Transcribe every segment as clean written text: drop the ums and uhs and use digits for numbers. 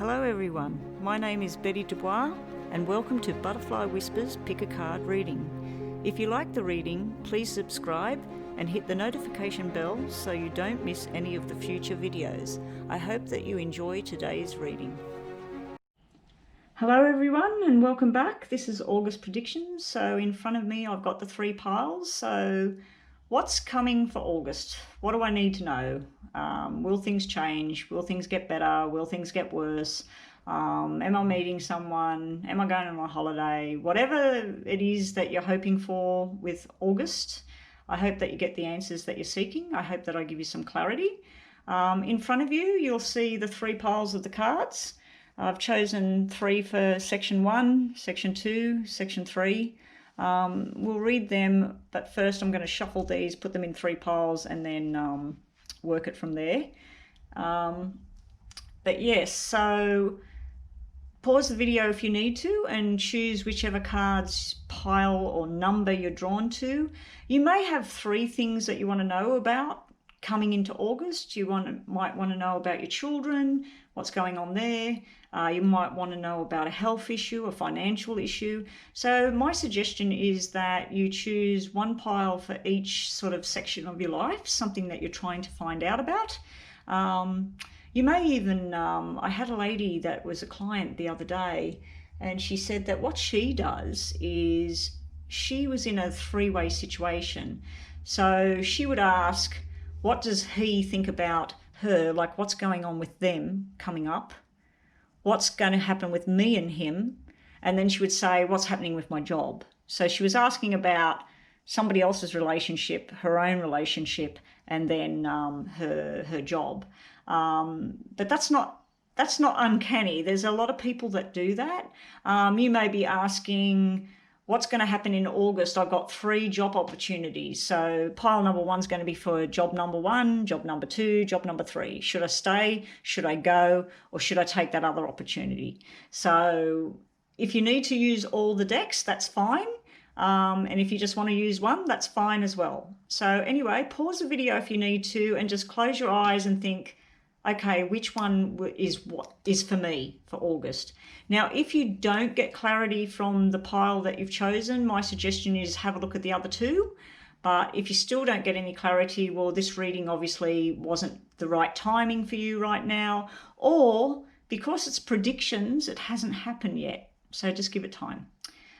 Hello everyone, my name is Betty Dubois and welcome to Butterfly Whispers Pick a Card reading. If you like the reading, please subscribe and hit the notification bell so you don't miss any of the future videos. I hope that you enjoy today's reading. Hello everyone and welcome back. This is August predictions. So in front of me I've got the three piles. So what's coming for August? What do I need to know? Will things change? Will things get better? Will things get worse? Am I meeting someone? Am I going on a holiday? Whatever it is that you're hoping for with August, I hope that you get the answers that you're seeking. I hope that I give you some clarity. In front of you, you'll see the three piles of the cards. I've chosen three for section 1, section 2, section 3. We'll read them, but first I'm going to shuffle these, put them in three piles, and then work it from there. But yes, so pause the video if you need to and choose whichever cards pile or number you're drawn to. You may have three things that you want to know about coming into August. You might want to know about your children, what's going on there. You might want to know about a health issue, a financial issue. So my suggestion is that you choose one pile for each sort of section of your life, something that you're trying to find out about. You may even, I had a lady that was a client the other day, and she said that what she does is she was in a three-way situation. So she would ask, what does he think about her? Like, what's going on with them coming up? What's going to happen with me and him? And then she would say, what's happening with my job? So she was asking about somebody else's relationship, her own relationship, and then her job. But that's not uncanny. There's a lot of people that do that. You may be asking, what's going to happen in August? I've got 3 job opportunities. So pile number 1 is going to be for job number 1, job number 2, job number 3. Should I stay? Should I go? Or should I take that other opportunity? So if you need to use all the decks, that's fine. And if you just want to use one, that's fine as well. So anyway, pause the video if you need to and just close your eyes and think, okay, which one is what is for me for August? Now, if you don't get clarity from the pile that you've chosen, my suggestion is have a look at the other 2. But if you still don't get any clarity, well, this reading obviously wasn't the right timing for you right now, or because it's predictions, it hasn't happened yet. So just give it time.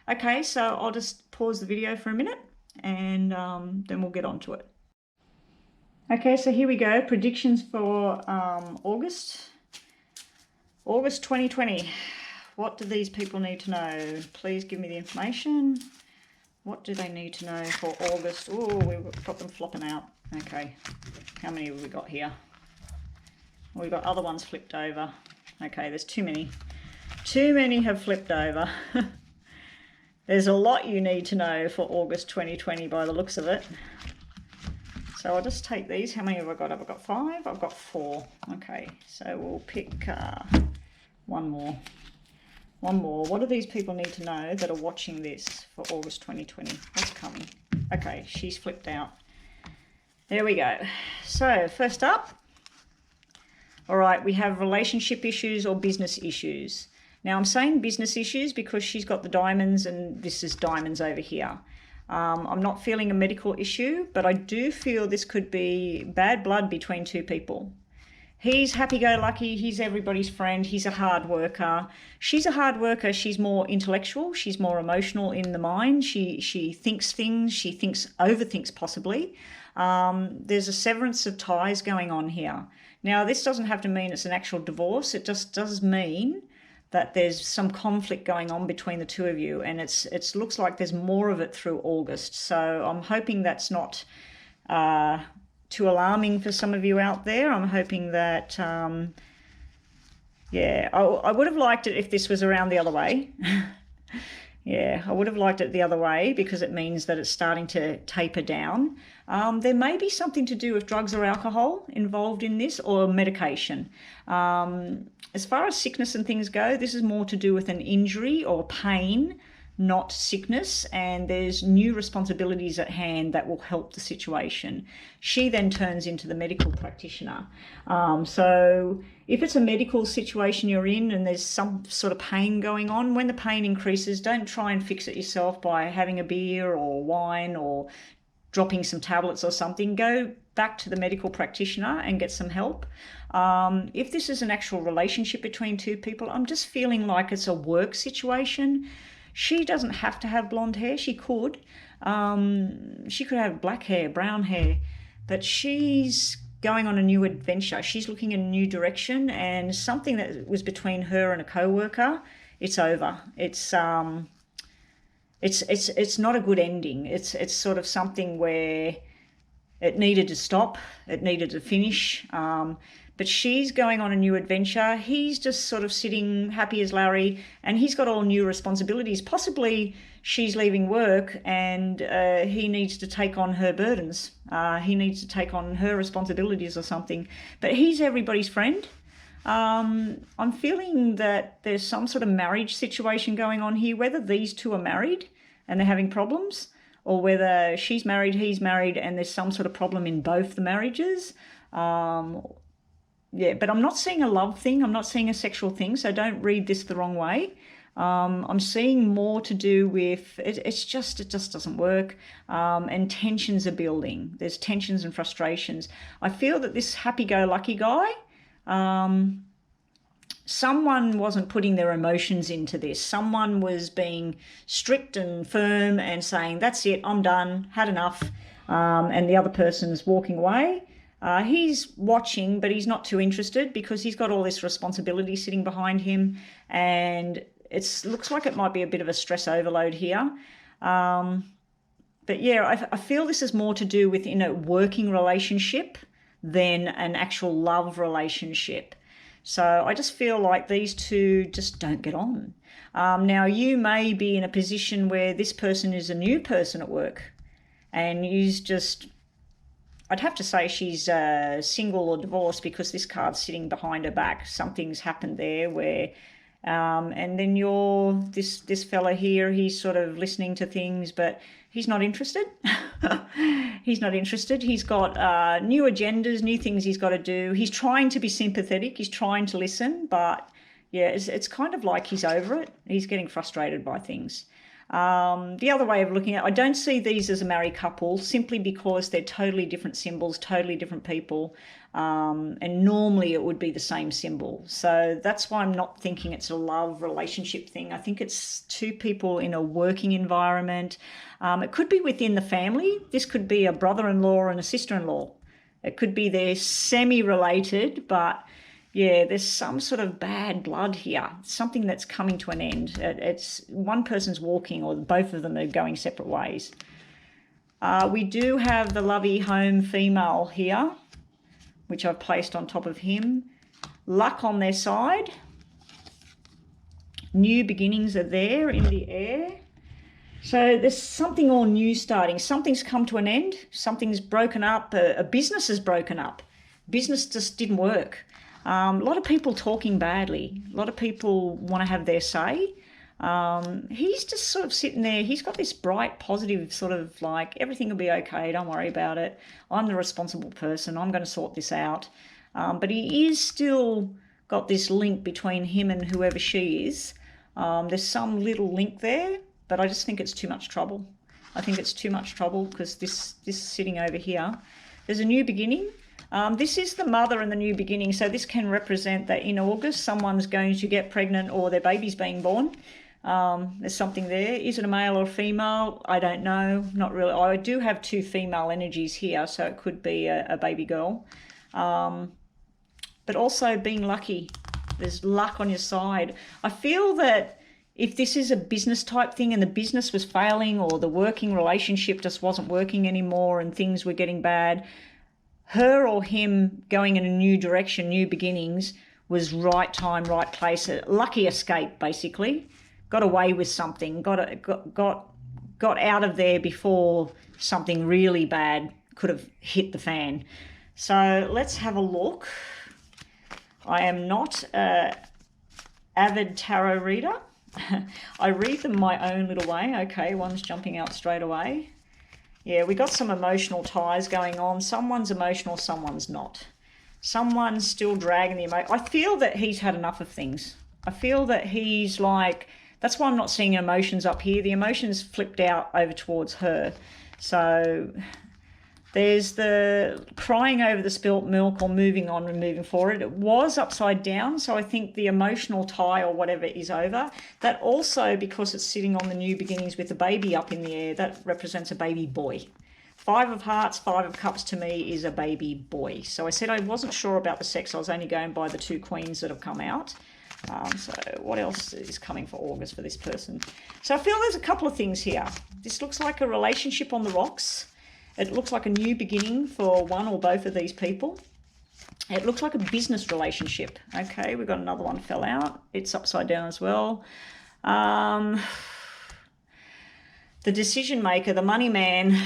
Okay, so I'll just pause the video for a minute and then we'll get on to it. Okay, so here we go. Predictions for August 2020. What do these people need to know? Please give me the information. What do they need to know for August? Oh, we've got them flopping out. Okay, how many have we got here? We've got other ones flipped over. Okay, there's too many. Too many have flipped over. There's a lot you need to know for August 2020 by the looks of it. So I'll just take these. How many have I got? Have I got 5? I've got 4. Okay, so we'll pick one more. One more. What do these people need to know that are watching this for August 2020? What's coming? Okay, she's flipped out. There we go. So first up, all right, we have relationship issues or business issues. Now I'm saying business issues because she's got the diamonds and this is diamonds over here. I'm not feeling a medical issue, but I do feel this could be bad blood between 2 people. He's happy-go-lucky, he's everybody's friend, he's a hard worker. She's a hard worker, she's more intellectual, she's more emotional in the mind, she thinks things, she overthinks possibly. There's a severance of ties going on here. Now this doesn't have to mean it's an actual divorce, it just does mean that there's some conflict going on between the 2 of you, and it looks like there's more of it through August. So I'm hoping that's not too alarming for some of you out there. I'm hoping that, yeah, I would have liked it if this was around the other way. Yeah, I would have liked it the other way because it means that it's starting to taper down. There may be something to do with drugs or alcohol involved in this, or medication. As far as sickness and things go, this is more to do with an injury or pain not sickness, and there's new responsibilities at hand that will help the situation. She then turns into the medical practitioner. So if it's a medical situation you're in and there's some sort of pain going on, when the pain increases, don't try and fix it yourself by having a beer or wine or dropping some tablets or something. Go back to the medical practitioner and get some help. If this is an actual relationship between two people, I'm just feeling like it's a work situation. She doesn't have to have blonde hair. She could. She could have black hair, brown hair, but she's going on a new adventure. She's looking in a new direction, and something that was between her and a co-worker, it's over. It's not a good ending. It's sort of something where it needed to stop. It needed to finish. But she's going on a new adventure. He's just sort of sitting happy as Larry, and he's got all new responsibilities. Possibly she's leaving work and he needs to take on her burdens. He needs to take on her responsibilities or something. But he's everybody's friend. I'm feeling that there's some sort of marriage situation going on here, whether these two are married and they're having problems, or whether she's married, he's married, and there's some sort of problem in both the marriages. Yeah, but I'm not seeing a love thing. I'm not seeing a sexual thing, so don't read this the wrong way. I'm seeing more to do with, it just doesn't work, and tensions are building. There's tensions and frustrations. I feel that this happy-go-lucky guy, someone wasn't putting their emotions into this. Someone was being strict and firm and saying, that's it, I'm done, had enough, and the other person's walking away. He's watching, but he's not too interested because he's got all this responsibility sitting behind him, and it looks like it might be a bit of a stress overload here. But yeah, I feel this is more to do with, working relationship than an actual love relationship. So I just feel like these two just don't get on. Now, you may be in a position where this person is a new person at work, and I'd have to say she's single or divorced because this card's sitting behind her back. Something's happened there where, and then this fella here, he's sort of listening to things, but he's not interested. He's not interested. He's got new agendas, new things he's got to do. He's trying to be sympathetic. He's trying to listen, but yeah, it's kind of like he's over it. He's getting frustrated by things. The other way of looking at it, I don't see these as a married couple simply because they're totally different symbols, totally different people, and normally it would be the same symbol. So that's why I'm not thinking it's a love relationship thing. I think it's two people in a working environment. It could be within the family. This could be a brother-in-law and a sister-in-law. It could be they're semi-related, but yeah, there's some sort of bad blood here, something that's coming to an end. It's one person's walking or both of them are going separate ways. We do have the lovey home female here, which I've placed on top of him. Luck on their side. New beginnings are there in the air. So there's something all new starting. Something's come to an end. Something's broken up. A business is broken up. Business just didn't work. A lot of people talking badly. A lot of people want to have their say. He's just sort of sitting there. He's got this bright, positive sort of like, everything will be okay. Don't worry about it. I'm the responsible person. I'm going to sort this out. But he is still got this link between him and whoever she is. There's some little link there, but I just think it's too much trouble. I think it's too much trouble because this sitting over here, there's a new beginning. This is the mother and the new beginning, so this can represent that in August someone's going to get pregnant or their baby's being born. There's something there. Is it a male or a female? I don't know. Not really. I do have two female energies here, so it could be a baby girl. But also being lucky. There's luck on your side. I feel that if this is a business type thing and the business was failing or the working relationship just wasn't working anymore and things were getting bad, her or him going in a new direction, new beginnings, was right time, right place. A lucky escape, basically. Got away with something. Got out of there before something really bad could have hit the fan. So let's have a look. I am not an avid tarot reader. I read them my own little way. Okay, one's jumping out straight away. Yeah, we got some emotional ties going on. Someone's emotional, someone's not. Someone's still dragging the emotion. I feel that he's had enough of things. I feel that he's like, that's why I'm not seeing emotions up here. The emotions flipped out over towards her. So there's the crying over the spilt milk or moving on and moving forward. It was upside down, so I think the emotional tie or whatever is over. That also, because it's sitting on the new beginnings with the baby up in the air, that represents a baby boy. 5 of Hearts, 5 of Cups to me is a baby boy. So I said I wasn't sure about the sex. I was only going by the 2 queens that have come out. So what else is coming for August for this person? So I feel there's a couple of things here. This looks like a relationship on the rocks. It looks like a new beginning for one or both of these people. It looks like a business relationship. Okay, we've got another one fell out. It's upside down as well. The decision maker, the money man,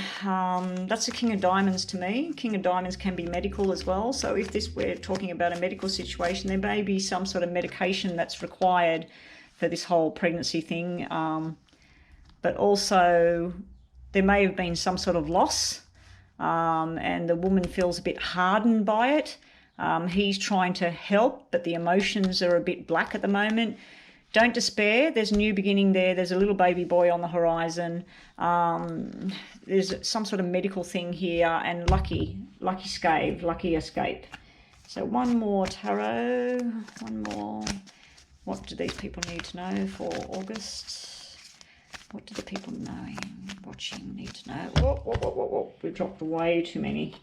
that's the King of Diamonds to me. King of Diamonds can be medical as well. So if we're talking about a medical situation, there may be some sort of medication that's required for this whole pregnancy thing. But also there may have been some sort of loss, and the woman feels a bit hardened by it. He's trying to help, but the emotions are a bit black at the moment. Don't despair. There's a new beginning there. There's a little baby boy on the horizon. There's some sort of medical thing here, and lucky escape. So one more tarot, one more. What do these people need to know for August? What do the people watching need to know? Whoa. We've dropped way too many.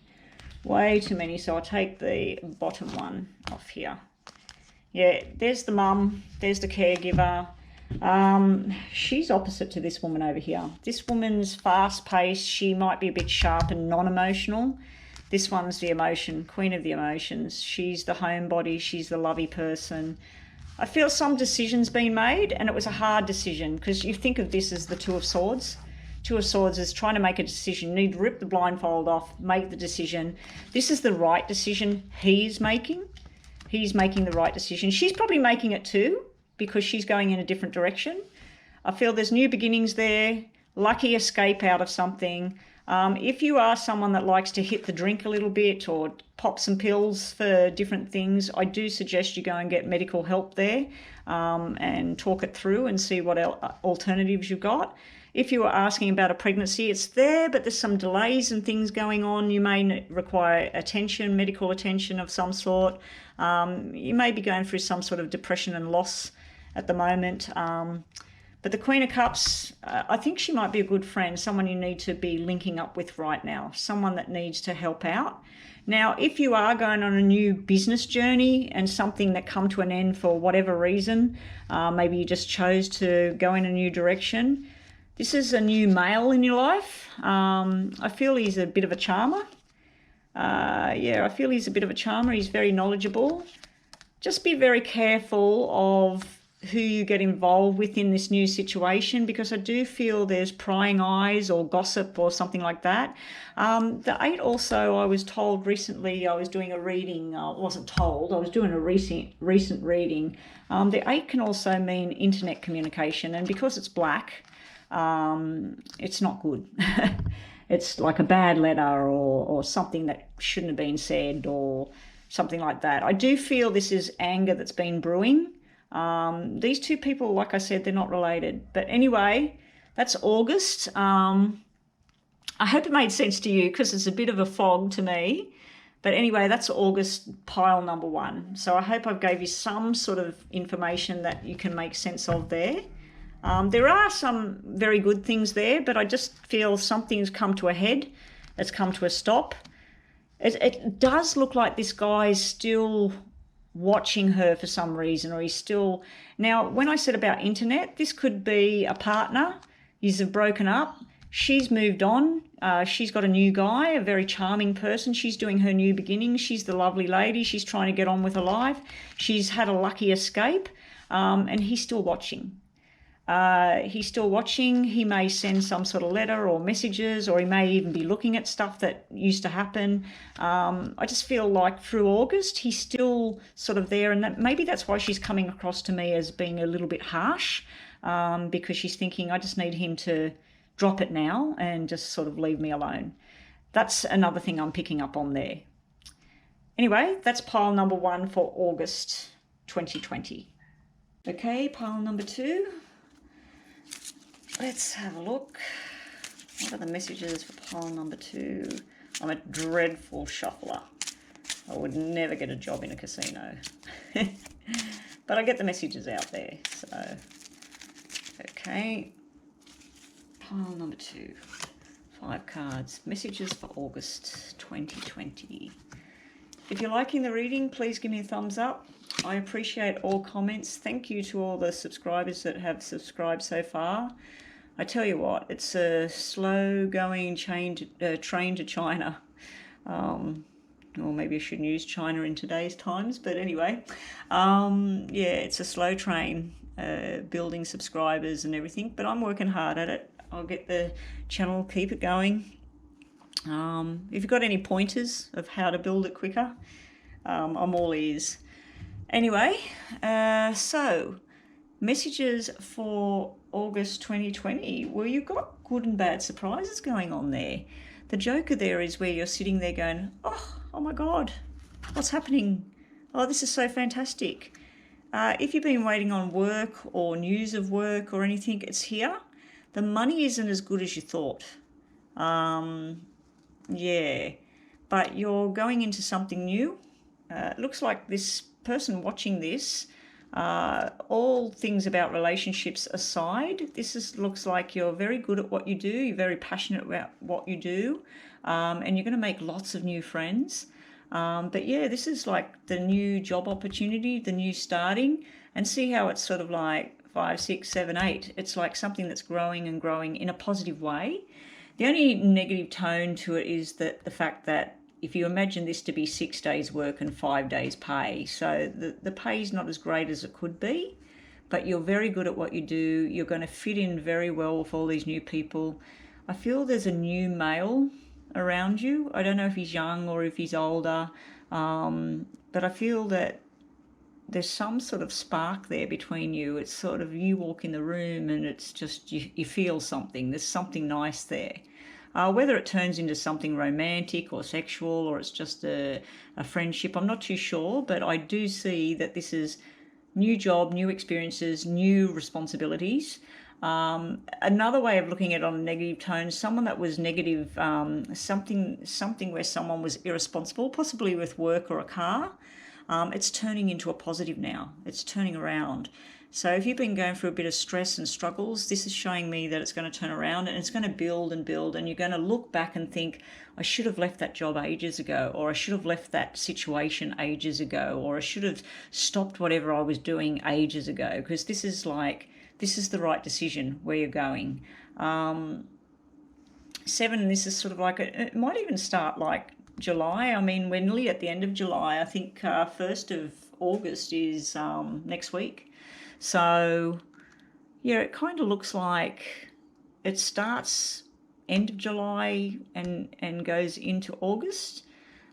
So I'll take the bottom one off here. Yeah, there's the mum, there's the caregiver. She's opposite to this woman over here. This woman's fast-paced. She might be a bit sharp and non-emotional. This one's the emotion, queen of the emotions. She's the homebody. She's the lovey person. I feel some decisions being made, and it was a hard decision, because you think of this as the Two of Swords. Two of Swords is trying to make a decision. You need to rip the blindfold off, make the decision. This is the right decision he's making. He's making the right decision. She's probably making it too, because she's going in a different direction. I feel there's new beginnings there, lucky escape out of something. If you are someone that likes to hit the drink a little bit or pop some pills for different things, I do suggest you go and get medical help there, and talk it through and see what alternatives you've got. If you are asking about a pregnancy, it's there, but there's some delays and things going on. You may require attention, medical attention of some sort. You may be going through some sort of depression and loss at the moment. But the Queen of Cups, I think she might be a good friend, someone you need to be linking up with right now, someone that needs to help out. Now, if you are going on a new business journey and something that come to an end for whatever reason, maybe you just chose to go in a new direction, this is a new male in your life. I feel he's a bit of a charmer. I feel he's a bit of a charmer. He's very knowledgeable. Just be very careful of who you get involved with in this new situation, because I do feel there's prying eyes or gossip or something like that. The 8 also, I was told recently, I was doing a reading, I wasn't told, I was doing a recent reading. The 8 can also mean internet communication, and because it's black, it's not good. It's like a bad letter or something that shouldn't have been said or something like that. I do feel this is anger that's been brewing. These two people, like I said, they're not related. But anyway, that's August. I hope it made sense to you, because it's a bit of a fog to me. But anyway, that's August pile number 1. So I hope I've gave you some sort of information that you can make sense of there. There are some very good things there, but I just feel something's come to a head. It's come to a stop. It does look like this guy's still watching her for some reason, or he's still... Now, when I said about internet, this could be a partner. He's broken up. She's moved on. She's got a new guy, a very charming person. She's doing her new beginning. She's the lovely lady. She's trying to get on with her life. She's had a lucky escape, and he's still watching. He's still watching. He may send some sort of letter or messages, or he may even be looking at stuff that used to happen. I just feel like through August, he's still sort of there, and maybe that's why she's coming across to me as being a little bit harsh, because she's thinking, I just need him to drop it now and just sort of leave me alone. That's another thing I'm picking up on there. Anyway, that's pile number 1 for August 2020. Okay, pile number 2. Let's have a look. What are the messages for pile number 2? I'm a dreadful shuffler. I would never get a job in a casino. But I get the messages out there. So, okay. Pile number 2. 5 cards. Messages for August 2020. If you're liking the reading, please give me a thumbs up. I appreciate all comments. Thank you to all the subscribers that have subscribed so far. I tell you what, it's a slow-going train to China. Or maybe I shouldn't use China in today's times, but anyway. Yeah, it's a slow train, building subscribers and everything, but I'm working hard at it. I'll get the channel, keep it going. If you've got any pointers of how to build it quicker, I'm all ears. Anyway, so messages for August 2020. Well, you've got good and bad surprises going on there. The joker there is where you're sitting there going, oh my God, what's happening? Oh, this is so fantastic. If you've been waiting on work or news of work or anything, it's here. The money isn't as good as you thought. Yeah, but you're going into something new. It looks like this person watching this, all things about relationships aside, looks like you're very good at what you do. You're very passionate about what you do, and you're going to make lots of new friends. But yeah, this is like the new job opportunity, the new starting, and see how it's sort of like 5, 6, 7, 8. It's like something that's growing and growing in a positive way. The only negative tone to it is that the fact that if you imagine this to be 6 days work and 5 days pay, so the pay is not as great as it could be, but you're very good at what you do. You're going to fit in very well with all these new people. I feel there's a new male around you. I don't know if he's young or if he's older, but I feel that there's some sort of spark there between you. It's sort of you walk in the room and it's just you feel something. There's something nice there. Whether it turns into something romantic or sexual or it's just a friendship, I'm not too sure, but I do see that this is new job, new experiences, new responsibilities. Another way of looking at it on a negative tone, someone that was negative, something where someone was irresponsible, possibly with work or a car, it's turning into a positive now. It's turning around. So if you've been going through a bit of stress and struggles, this is showing me that it's going to turn around and it's going to build and build, and you're going to look back and think, I should have left that job ages ago, or I should have left that situation ages ago, or I should have stopped whatever I was doing ages ago, because this is the right decision where you're going. 7, this is sort of like, it might even start like July. I mean, we're nearly at the end of July. I think 1st of August is next week. So, yeah, it kind of looks like it starts end of July and goes into August.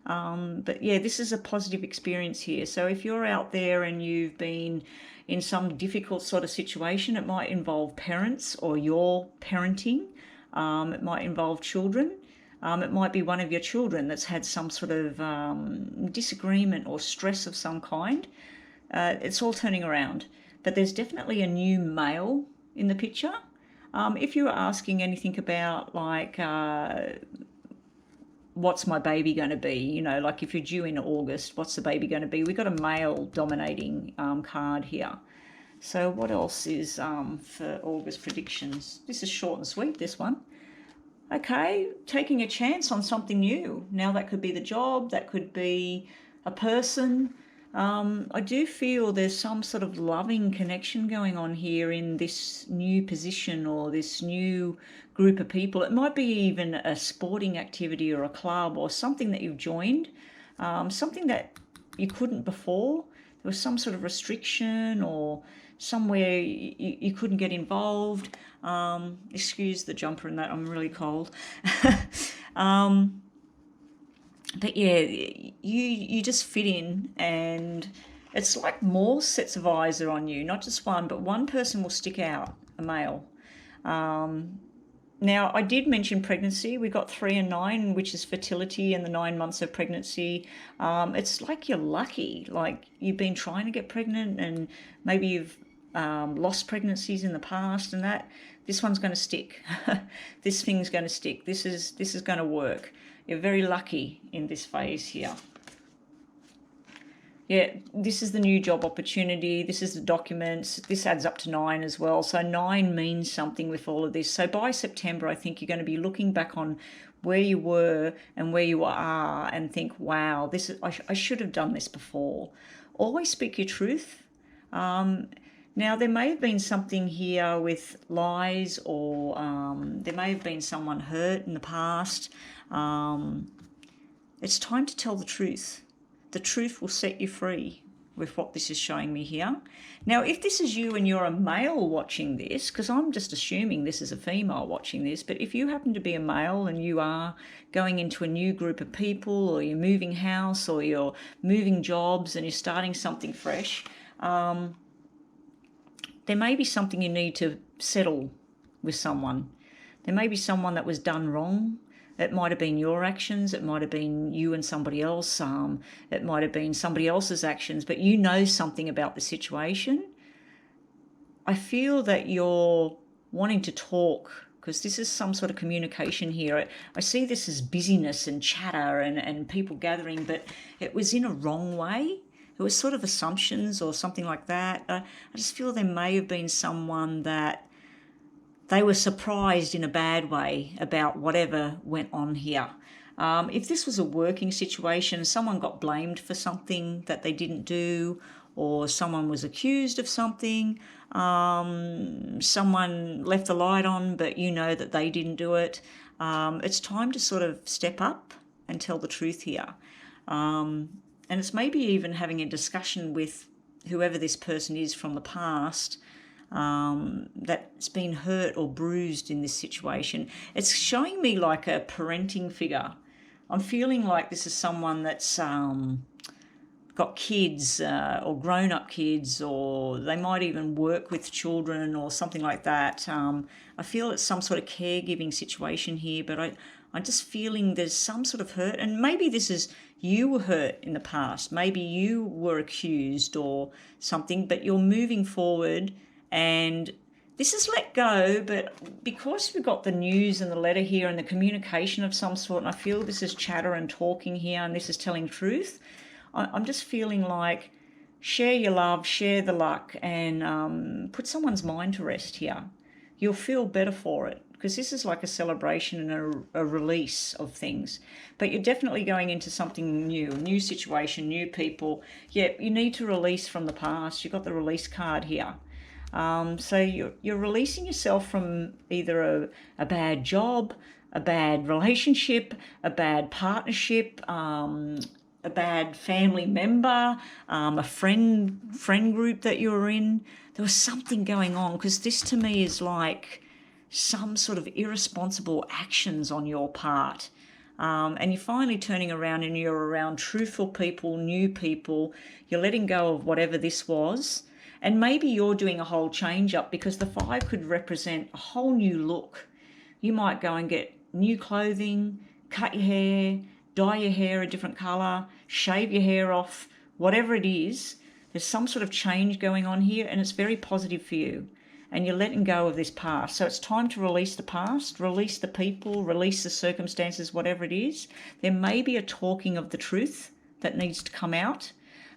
But yeah, this is a positive experience here. So if you're out there and you've been in some difficult sort of situation, it might involve parents or your parenting. It might involve children. It might be one of your children that's had some sort of disagreement or stress of some kind. It's all turning around. But there's definitely a new male in the picture. If you were asking anything about like, what's my baby going to be? You know, like if you're due in August, what's the baby going to be? We've got a male dominating card here. So what else is for August predictions? This is short and sweet, this one. Okay, taking a chance on something new. Now that could be the job, that could be a person. I do feel there's some sort of loving connection going on here in this new position or this new group of people. It might be even a sporting activity or a club or something that you've joined, something that you couldn't before. There was some sort of restriction or somewhere you couldn't get involved. Excuse the jumper and that, I'm really cold. But yeah, you just fit in, and it's like more sets of eyes are on you, not just one, but one person will stick out, a male. Now, I did mention pregnancy. We got 3 and 9, which is fertility and the 9 months of pregnancy. It's like you're lucky, like you've been trying to get pregnant and maybe you've lost pregnancies in the past, and that this one's going to stick. This thing's going to stick. This is going to work. You're very lucky in this phase here. Yeah, this is the new job opportunity. This is the documents. This adds up to 9 as well. So 9 means something with all of this. So by September, I think you're going to be looking back on where you were and where you are and think, wow, this is, I should have done this before. Always speak your truth. Now, there may have been something here with lies, or there may have been someone hurt in the past. It's time to tell the truth. The truth will set you free with what this is showing me here. Now, if this is you and you're a male watching this, because I'm just assuming this is a female watching this, but if you happen to be a male and you are going into a new group of people, or you're moving house, or you're moving jobs and you're starting something fresh, there may be something you need to settle with someone. There may be someone that was done wrong. It might have been your actions, it might have been you and somebody else, it might have been somebody else's actions, but you know something about the situation. I feel that you're wanting to talk, because this is some sort of communication here. I see this as busyness and chatter and people gathering, but it was in a wrong way. It was sort of assumptions or something like that. I just feel there may have been someone that they were surprised in a bad way about whatever went on here. If this was a working situation, someone got blamed for something that they didn't do, or someone was accused of something, someone left the light on, but you know that they didn't do it. It's time to sort of step up and tell the truth here. And it's maybe even having a discussion with whoever this person is from the past, that's been hurt or bruised in this situation. It's showing me like a parenting figure. I'm feeling like this is someone that's got kids or grown-up kids, or they might even work with children or something like that. I feel it's some sort of caregiving situation here, but I'm just feeling there's some sort of hurt, and maybe this is you were hurt in the past. Maybe you were accused or something, but you're moving forward. And this is let go, but because we've got the news and the letter here and the communication of some sort, and I feel this is chatter and talking here, and this is telling truth, I'm just feeling like share your love, share the luck, and put someone's mind to rest here. You'll feel better for it, because this is like a celebration and a release of things. But you're definitely going into something new, a new situation, new people. Yeah, you need to release from the past. You've got the release card here. So you're releasing yourself from either a bad job, a bad relationship, a bad partnership, a bad family member, a friend group that you were in. There was something going on, because this to me is like some sort of irresponsible actions on your part. And you're finally turning around and you're around truthful people, new people. You're letting go of whatever this was. And maybe you're doing a whole change up, because the 5 could represent a whole new look. You might go and get new clothing, cut your hair, dye your hair a different colour, shave your hair off, whatever it is. There's some sort of change going on here, and it's very positive for you. And you're letting go of this past. So it's time to release the past, release the people, release the circumstances, whatever it is. There may be a talking of the truth that needs to come out.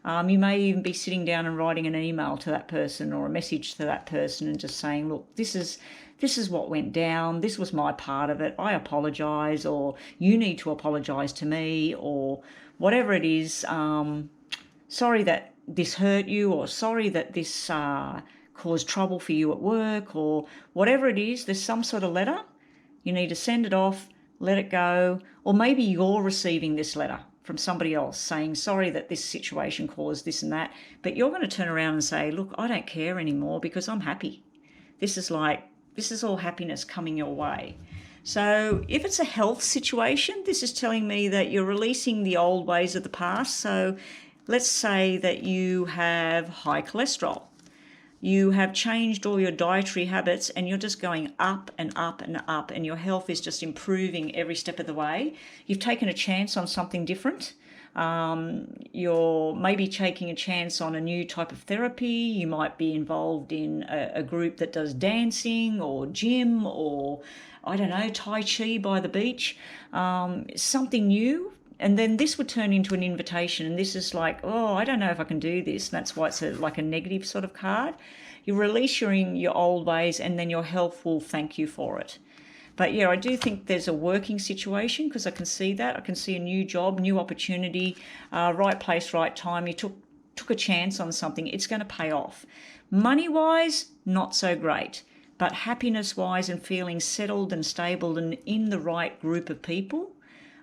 You may even be sitting down and writing an email to that person or a message to that person and just saying, look, this is what went down. This was my part of it. I apologise, or you need to apologise to me, or whatever it is. Sorry that this hurt you, or sorry that this caused trouble for you at work, or whatever it is. There's some sort of letter. You need to send it off, let it go, or maybe you're receiving this letter from somebody else saying, sorry that this situation caused this and that, but you're going to turn around and say, look, I don't care anymore because I'm happy. This is all happiness coming your way. So if it's a health situation, this is telling me that you're releasing the old ways of the past. So let's say that you have high cholesterol. You have changed all your dietary habits and you're just going up and up and up, and your health is just improving every step of the way. You've taken a chance on something different. You're maybe taking a chance on a new type of therapy. You might be involved in a group that does dancing or gym or, I don't know, Tai Chi by the beach, something new. And then this would turn into an invitation, and this is like, oh, I don't know if I can do this. And that's why it's like a negative sort of card. You release your old ways, and then your health will thank you for it. But yeah, I do think there's a working situation, because I can see that. I can see a new job, new opportunity, right place, right time. You took a chance on something. It's going to pay off. Money-wise, not so great. But happiness-wise and feeling settled and stable and in the right group of people.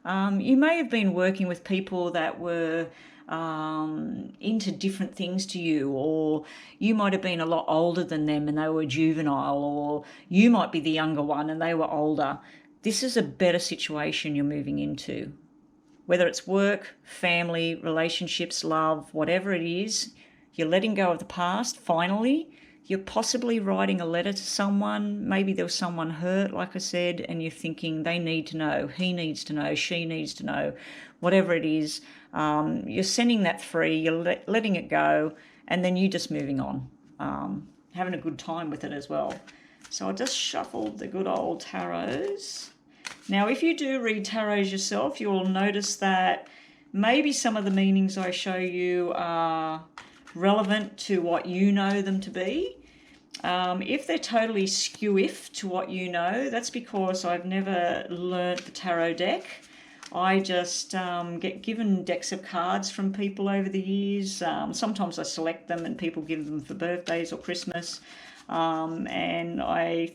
You may have been working with people that were into different things to you, or you might have been a lot older than them and they were juvenile, or you might be the younger one and they were older. This is a better situation you're moving into. Whether it's work, family, relationships, love, whatever it is, you're letting go of the past finally. You're possibly writing a letter to someone. Maybe there was someone hurt, like I said, and you're thinking they need to know, he needs to know, she needs to know, whatever it is. You're sending that free, you're letting it go, and then you're just moving on, having a good time with it as well. So I just shuffled the good old tarots. Now, if you do read tarots yourself, you'll notice that maybe some of the meanings I show you are relevant to what you know them to be. If they're totally skew-if to what you know, that's because I've never learnt the tarot deck. I just get given decks of cards from people over the years. Sometimes I select them and people give them for birthdays or Christmas. And I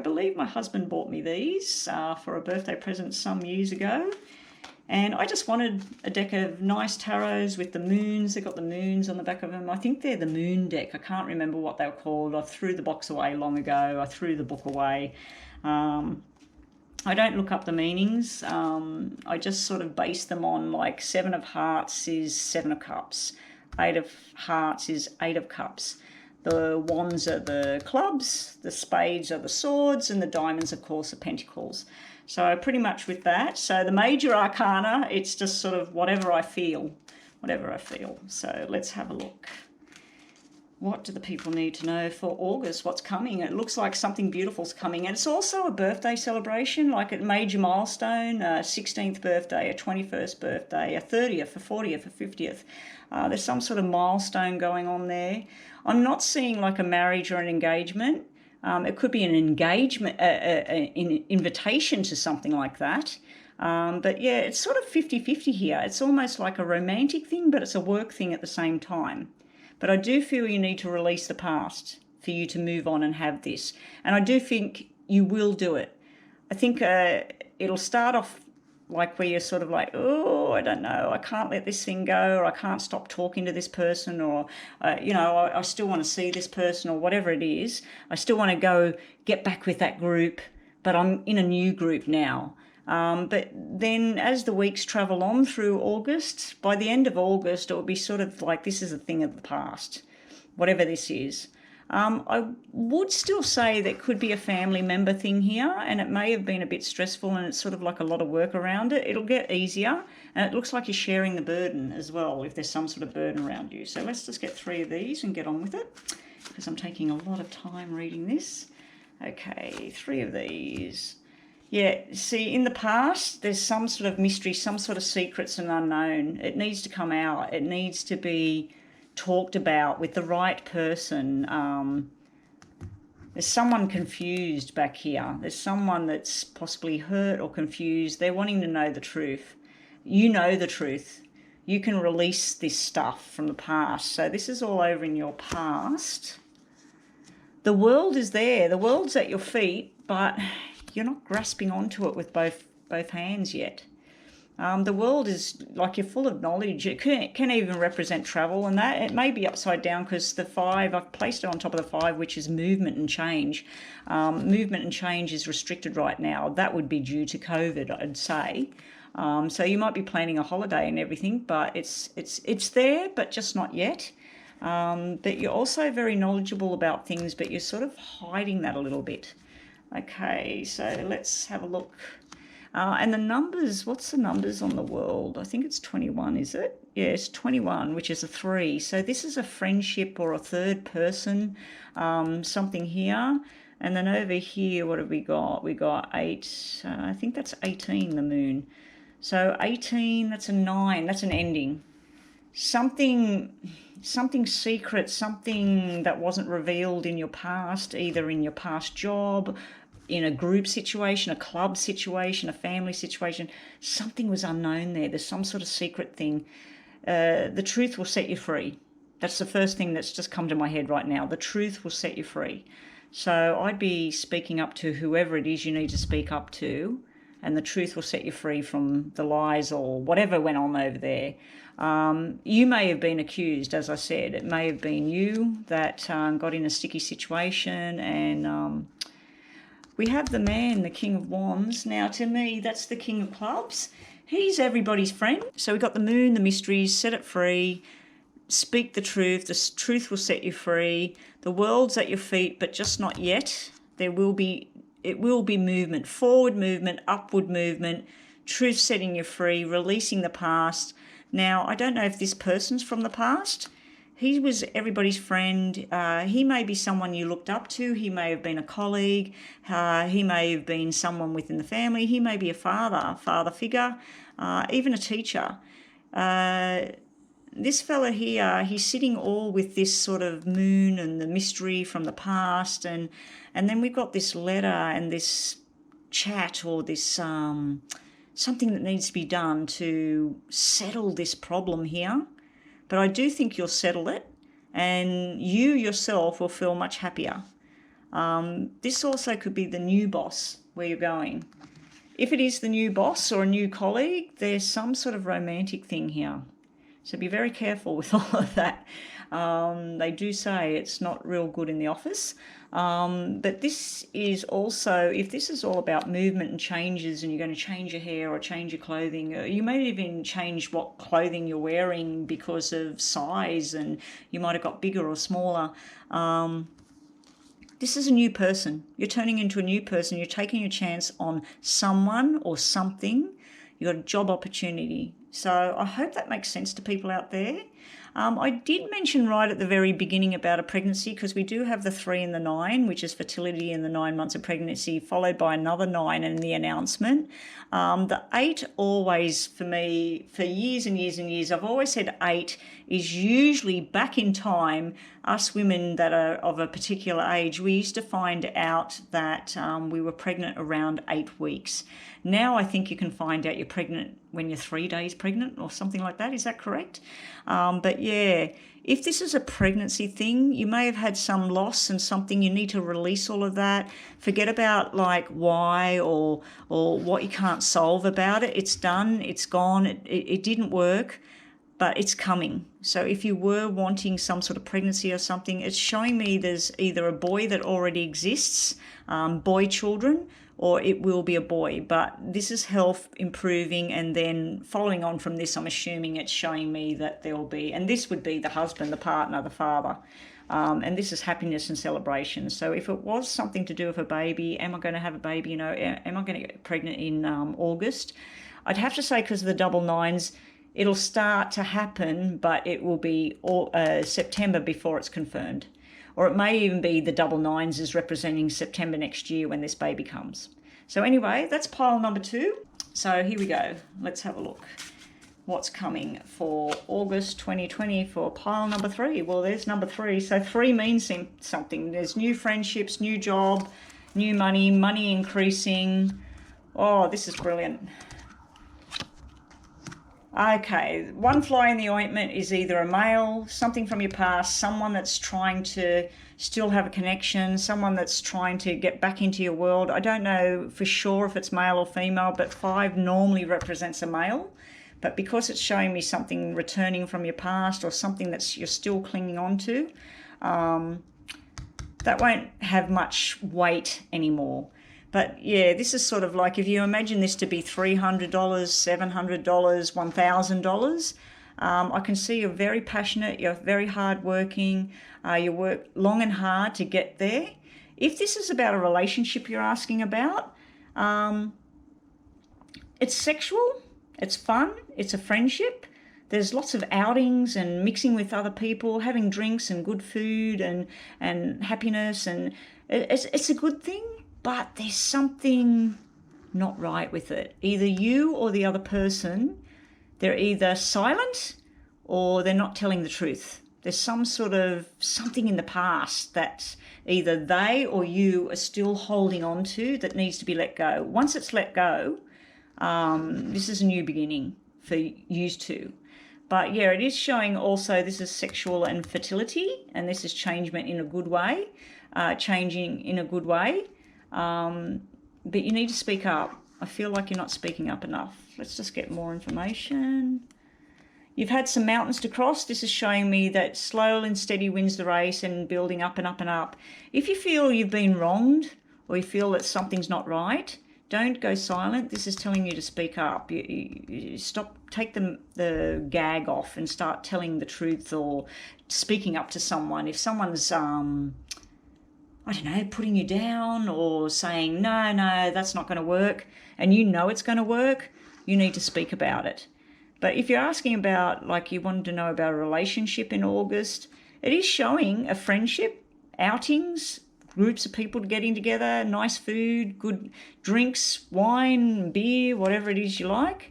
believe my husband bought me these for a birthday present some years ago. And I just wanted a deck of nice tarots with the moons. They've got the moons on the back of them. I think they're the moon deck. I can't remember what they were called. I threw the box away long ago. I threw the book away. I don't look up the meanings. I just sort of base them on, like, 7 of hearts is 7 of cups. 8 of hearts is 8 of cups. The wands are the clubs, the spades are the swords, and the diamonds, of course, are pentacles. So pretty much with that. So the major arcana, it's just sort of whatever I feel. So let's have a look. What do the people need to know for August? What's coming? It looks like something beautiful's coming. And it's also a birthday celebration, like a major milestone, a 16th birthday, a 21st birthday, a 30th, a 40th, a 50th. There's some sort of milestone going on there. I'm not seeing like a marriage or an engagement. It could be an engagement, an invitation to something like that. But yeah, it's sort of 50-50 here. It's almost like a romantic thing, but it's a work thing at the same time. But I do feel you need to release the past for you to move on and have this. And I do think you will do it. I think it'll start off like where you're sort of like, oh, I don't know, I can't let this thing go, or I can't stop talking to this person, or, I still want to see this person, or whatever it is. I still want to go get back with that group, but I'm in a new group now. But then as the weeks travel on through August, by the end of August, it will be sort of like this is a thing of the past, whatever this is. I would still say there could be a family member thing here, and it may have been a bit stressful and it's sort of like a lot of work around it. It'll get easier, and it looks like you're sharing the burden as well if there's some sort of burden around you. So let's just get 3 of these and get on with it, because I'm taking a lot of time reading this. Okay, 3 of these. Yeah, see, in the past, there's some sort of mystery, some sort of secrets and unknown. It needs to come out. It needs to be talked about with the right person. There's someone confused back here. There's someone that's possibly hurt or confused. They're wanting to know the truth. You know the truth. You can release this stuff from the past. So this is all over in your past. The world is there. The world's at your feet, but you're not grasping onto it with both hands yet. The world is like, you're full of knowledge. It can even represent travel, and that it may be upside down because the 5, I've placed it on top of the 5, which is movement and change. Movement and change is restricted right now. That would be due to COVID, I'd say. So you might be planning a holiday and everything, but it's there, but just not yet. But you're also very knowledgeable about things, but you're sort of hiding that a little bit. Okay, so let's have a look. And the numbers, what's the numbers on the world? I think it's 21, is it? Yes, 21, which is a 3. So this is a friendship or a third person, something here. And then over here, what have we got? We got 8, I think that's 18, the moon. So 18, that's a 9, that's an ending. Something secret, something that wasn't revealed in your past, either in your past job, in a group situation, a club situation, a family situation. Something was unknown there. There's some sort of secret thing. The truth will set you free. That's the first thing that's just come to my head right now. The truth will set you free. So I'd be speaking up to whoever it is you need to speak up to, and the truth will set you free from the lies or whatever went on over there. You may have been accused, as I said. It may have been you that got in a sticky situation, and we have the man, the King of Wands. Now, to me, that's the King of Clubs. He's everybody's friend. So we've got the moon, the mysteries, set it free, speak the truth. The truth will set you free. The world's at your feet, but just not yet. It will be movement, forward movement, upward movement, truth setting you free, releasing the past. Now, I don't know if this person's from the past. He was everybody's friend. He may be someone you looked up to. He may have been a colleague. He may have been someone within the family. He may be a father figure, even a teacher. This fella here, he's sitting all with this sort of moon and the mystery from the past. And then we've got this letter and this chat, or this something that needs to be done to settle this problem here. But I do think you'll settle it, and you yourself will feel much happier. This also could be the new boss where you're going. If it is the new boss or a new colleague, there's some sort of romantic thing here. So be very careful with all of that. They do say it's not real good in the office. But this is also, if this is all about movement and changes, and you're going to change your hair or change your clothing, you may even change what clothing you're wearing because of size, and you might have got bigger or smaller. This is a new person. You're turning into a new person. You're taking a chance on someone or something. You've got a job opportunity. So I hope that makes sense to people out there. I did mention right at the very beginning about a pregnancy, because we do have the 3 and the 9, which is fertility in the 9 months of pregnancy, followed by another 9 in the announcement. The 8 always, for me, for years and years and years, I've always said 8 is usually back in time. Us women that are of a particular age, we used to find out that we were pregnant around 8 weeks. Now I think you can find out you're pregnant when you're 3 days pregnant or something like that. Is that correct? But yeah, if this is a pregnancy thing, you may have had some loss and something. You need to release all of that. Forget about like why or what you can't solve about it. It's done. It's gone. It didn't work, but it's coming. So if you were wanting some sort of pregnancy or something, it's showing me there's either a boy that already exists, boy children, or it will be a boy. But this is health improving, and then following on from this, I'm assuming it's showing me that there will be, and this would be the husband, the partner, the father, and this is happiness and celebration. So if it was something to do with a baby, am I going to have a baby, you know, am I going to get pregnant in August? I'd have to say, because of the double 9s, it'll start to happen, but it will be September before it's confirmed. Or it may even be the double 9s is representing September next year when this baby comes. So anyway, that's pile number 2. So here we go. Let's have a look. What's coming for August 2020 for pile number 3? Well, there's number 3. So 3 means something. There's new friendships, new job, new money increasing. Oh, this is brilliant. Okay, one fly in the ointment is either a male, something from your past, someone that's trying to still have a connection, someone that's trying to get back into your world. I don't know for sure if it's male or female, but 5 normally represents a male. But because it's showing me something returning from your past or something that you're still clinging on to, that won't have much weight anymore. But yeah, this is sort of like if you imagine this to be $300, $700, $1,000. I can see you're very passionate, you're very hardworking, you work long and hard to get there. If this is about a relationship you're asking about, it's sexual, it's fun, it's a friendship. There's lots of outings and mixing with other people, having drinks and good food and happiness, and it's a good thing, but there's something not right with it. Either you or the other person, they're either silent or they're not telling the truth. There's some sort of something in the past that either they or you are still holding on to that needs to be let go. Once it's let go, this is a new beginning for you two. But yeah, it is showing also this is sexual and fertility, and this is changement in a good way, changing in a good way. But you need to speak up. I feel like you're not speaking up enough. Let's just get more information. You've had some mountains to cross. This is showing me that slow and steady wins the race and building up and up and up. If you feel you've been wronged or you feel that something's not right, don't go silent. This is telling you to speak up. You stop, take the gag off and start telling the truth or speaking up to someone. If someone's, I don't know, putting you down or saying, no, that's not going to work, and you know it's going to work, you need to speak about it. But if you're asking about, like you wanted to know about a relationship in August, it is showing a friendship, outings, groups of people getting together, nice food, good drinks, wine, beer, whatever it is you like.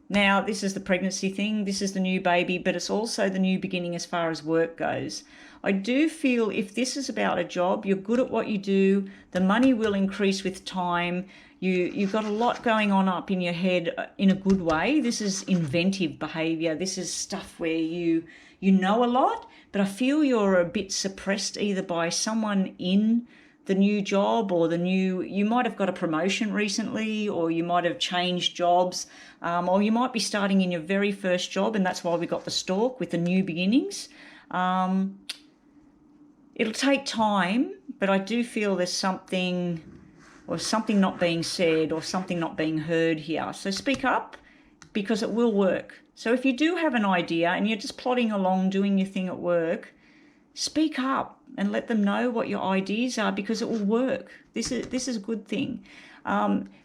Now, this is the pregnancy thing, this is the new baby, but it's also the new beginning as far as work goes. I do feel if this is about a job, you're good at what you do, the money will increase with time, you've got a lot going on up in your head in a good way. This is inventive behaviour, this is stuff where you know a lot, but I feel you're a bit suppressed either by someone in the new job or you might have got a promotion recently, or you might have changed jobs, or you might be starting in your very first job, and that's why we got the stork with the new beginnings. It'll take time, but I do feel there's something not being said or something not being heard here. So speak up, because it will work. So if you do have an idea and you're just plodding along doing your thing at work, speak up and let them know what your ideas are, because it will work. This is a good thing.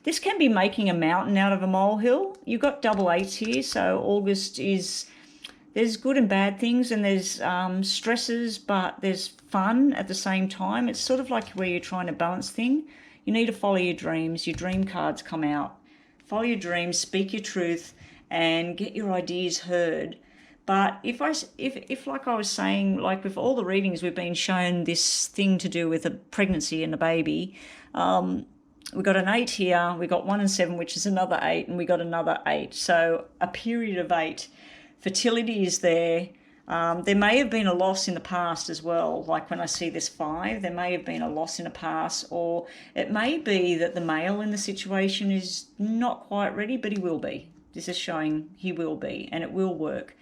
This can be making a mountain out of a molehill. You've got double eights here, so August there's good and bad things, and there's stresses, but there's fun at the same time. It's sort of like where you're trying to balance things. You need to follow your dreams. Your dream cards come out. Follow your dreams, speak your truth, and get your ideas heard. But if like I was saying, like with all the readings, we've been shown this thing to do with a pregnancy and a baby. We got an 8 here, we got 1 and 7, which is another 8, and we got another 8. So a period of 8. Fertility is there. There may have been a loss in the past as well. Like when I see this 5, there may have been a loss in the past, or it may be that the male in the situation is not quite ready, but he will be. This is showing he will be, and it will work.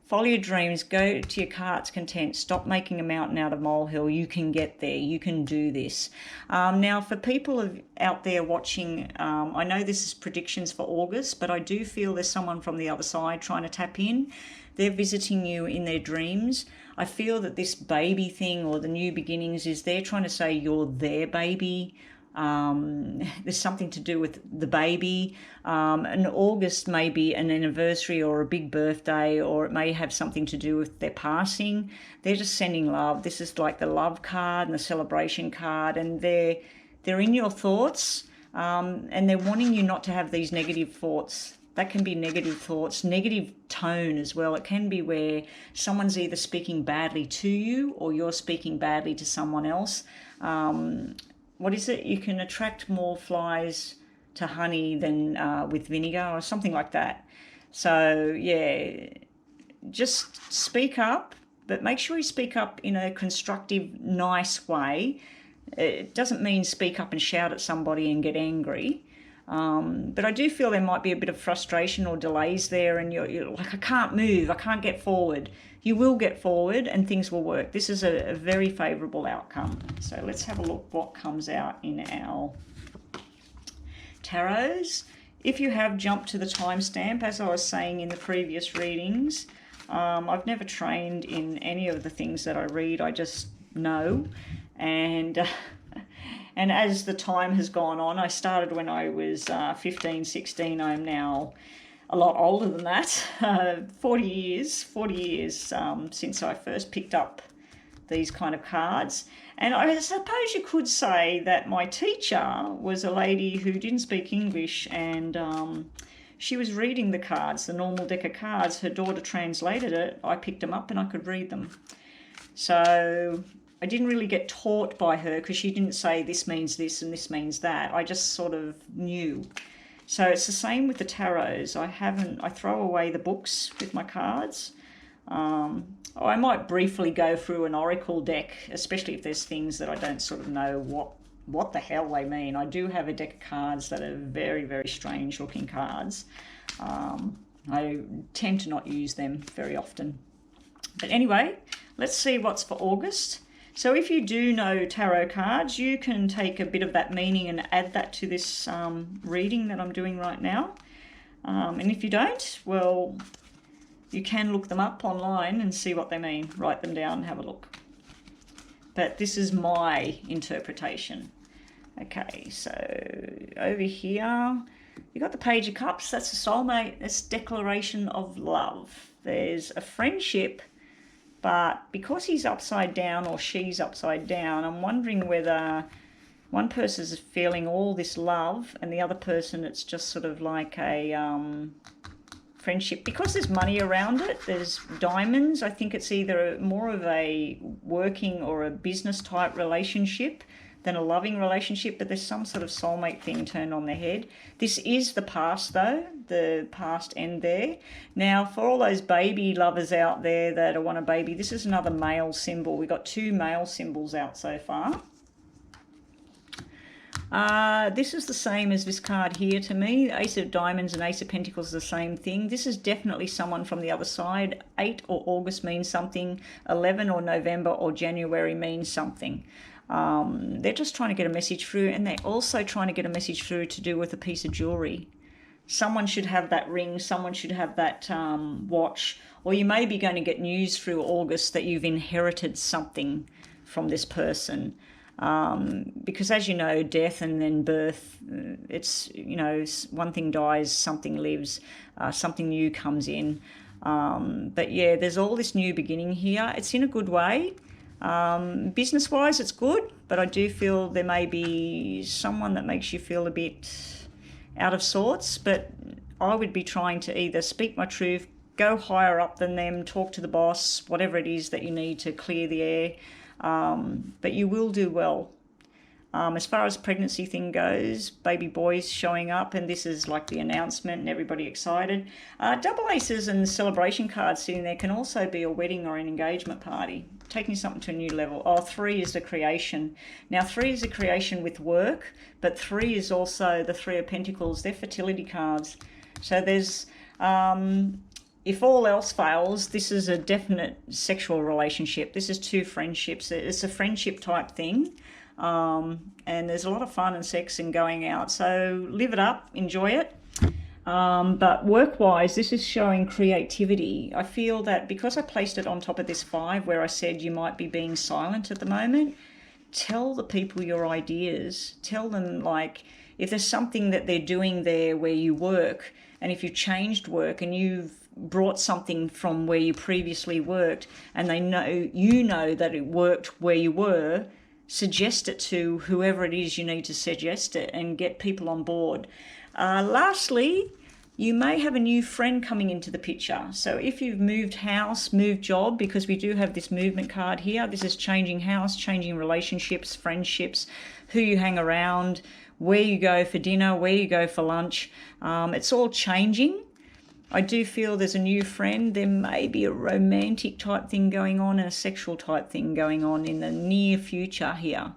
Follow your dreams, go to your heart's content, stop making a mountain out of a molehill. You can get there, you can do this. Now for people out there watching, I know this is predictions for August, but I do feel there's someone from the other side trying to tap in. They're visiting you in their dreams. I feel that this baby thing or the new beginnings is they're trying to say you're their baby. There's something to do with the baby, and August may be an anniversary or a big birthday, or it may have something to do with their passing. They're just sending love. This is like the love card and the celebration card, and they're in your thoughts, and they're wanting you not to have these negative thoughts. That can be negative thoughts, negative tone as well. It can be where someone's either speaking badly to you or you're speaking badly to someone else. What is it? You can attract more flies to honey than with vinegar or something like that. So yeah, just speak up, but make sure you speak up in a constructive, nice way. It doesn't mean speak up and shout at somebody and get angry. But I do feel there might be a bit of frustration or delays there, and you're like, I can't move, I can't get forward. You will get forward and things will work. This is a very favourable outcome. So let's have a look what comes out in our tarots. If you have jumped to the timestamp, as I was saying in the previous readings, I've never trained in any of the things that I read. I just know. And as the time has gone on, I started when I was 15, 16. I'm now a lot older than that, 40 years since I first picked up these kind of cards. And I suppose you could say that my teacher was a lady who didn't speak English, and she was reading the cards, the normal deck of cards. Her daughter translated it. I picked them up and I could read them. So I didn't really get taught by her, because she didn't say this means this and this means that. I just sort of knew. So it's the same with the tarots. I throw away the books with my cards. I might briefly go through an oracle deck, especially if there's things that I don't sort of know what the hell they mean. I do have a deck of cards that are very, very strange looking cards. I tend to not use them very often. But anyway, let's see what's for August. So if you do know tarot cards, you can take a bit of that meaning and add that to this reading that I'm doing right now. And if you don't, well, you can look them up online and see what they mean. Write them down and have a look. But this is my interpretation. Okay, so over here, you got the Page of Cups. That's a soulmate. That's declaration of love. There's a friendship, but because he's upside down or she's upside down, I'm wondering whether one person is feeling all this love and the other person, it's just sort of like a friendship. Because there's money around it, there's diamonds. I think it's either more of a working or a business type relationship than a loving relationship, but there's some sort of soulmate thing turned on their head. This is the past though, the past end there. Now for all those baby lovers out there that want a baby, this is another male symbol. We've got two male symbols out so far. This is the same as this card here to me. Ace of Diamonds and Ace of Pentacles is the same thing. This is definitely someone from the other side. 8 or August means something. 11 or November or January means something. They're just trying to get a message through, and they're also trying to get a message through to do with a piece of jewellery. Someone should have that ring, someone should have that watch, or you may be going to get news through August that you've inherited something from this person. Because as you know, death and then birth, it's, you know, one thing dies, something lives, something new comes in. But yeah, there's all this new beginning here. It's in a good way. Business-wise, it's good, but I do feel there may be someone that makes you feel a bit out of sorts, but I would be trying to either speak my truth, go higher up than them, talk to the boss, whatever it is that you need to clear the air. But you will do well. As far as pregnancy thing goes, baby boys showing up, and this is like the announcement and everybody excited. Double aces and celebration cards sitting there can also be a wedding or an engagement party, taking something to a new level. 3 is the creation. Now 3 is the creation with work, but 3 is also the 3 of Pentacles. They're fertility cards. So there's if all else fails, this is a definite sexual relationship. This is 2 friendships. It's a friendship type thing. And there's a lot of fun and sex and going out. So live it up, enjoy it. But work-wise, this is showing creativity. I feel that because I placed it on top of this 5 where I said you might be being silent at the moment, tell the people your ideas. Tell them, like, if there's something that they're doing there where you work, and if you changed work and you've brought something from where you previously worked and they know, you know that it worked where you were, suggest it to whoever it is you need to suggest it and get people on board. Lastly, you may have a new friend coming into the picture. So if you've moved house, moved job, because we do have this movement card here, this is changing house, changing relationships, friendships, who you hang around, where you go for dinner, where you go for lunch. It's all changing. I do feel there's a new friend. There may be a romantic type thing going on and a sexual type thing going on in the near future here.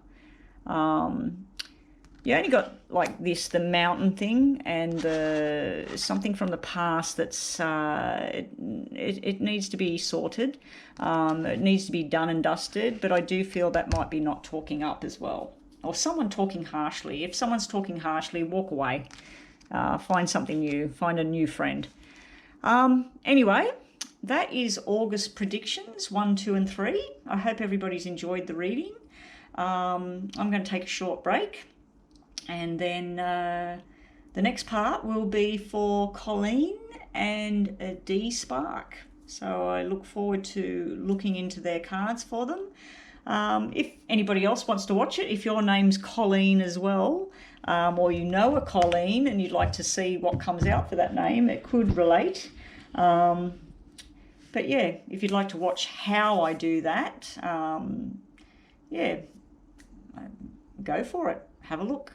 You only got like this, the mountain thing, and something from the past that's it needs to be sorted. It needs to be done and dusted, but I do feel that might be not talking up as well, or someone talking harshly. If someone's talking harshly, walk away. Find something new. Find a new friend. Anyway, that is August predictions 1, 2, and 3. I hope everybody's enjoyed the reading. I'm going to take a short break, and then the next part will be for Colleen and D Spark. So I look forward to looking into their cards for them. If anybody else wants to watch it, if your name's Colleen as well, or you know a Colleen and you'd like to see what comes out for that name, it could relate. But yeah, if you'd like to watch how I do that, yeah, go for it. Have a look.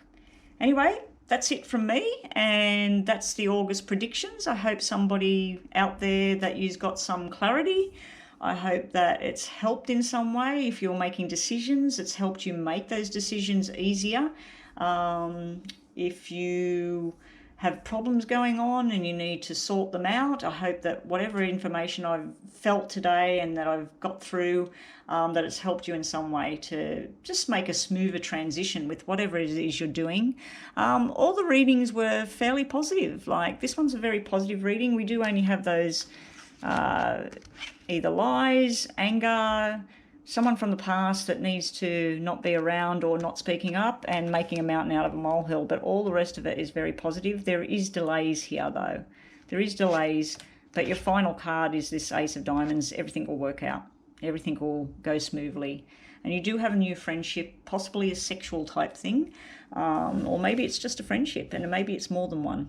Anyway, that's it from me, and that's the August predictions. I hope somebody out there that you've got some clarity. I hope that it's helped in some way. If you're making decisions, it's helped you make those decisions easier. If you have problems going on and you need to sort them out, I hope that whatever information I've felt today and that I've got through, that it's helped you in some way to just make a smoother transition with whatever it is you're doing. All the readings were fairly positive. Like, this one's a very positive reading. We do only have those either lies, anger, someone from the past that needs to not be around or not speaking up, and making a mountain out of a molehill. But all the rest of it is very positive. There is delays here, though. There is delays, but your final card is this Ace of Diamonds. Everything will work out. Everything will go smoothly. And you do have a new friendship, possibly a sexual type thing, or maybe it's just a friendship, and maybe it's more than one.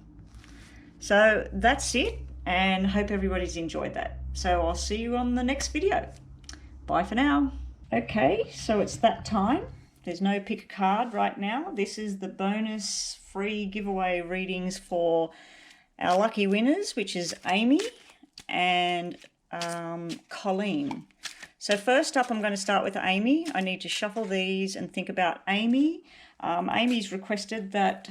So that's it, and hope everybody's enjoyed that. So I'll see you on the next video. Bye for now. Okay, so it's that time. There's no pick a card right now. This is the bonus free giveaway readings for our lucky winners, which is Amy and Colleen. So first up, I'm going to start with Amy. I need to shuffle these and think about Amy. Amy's requested that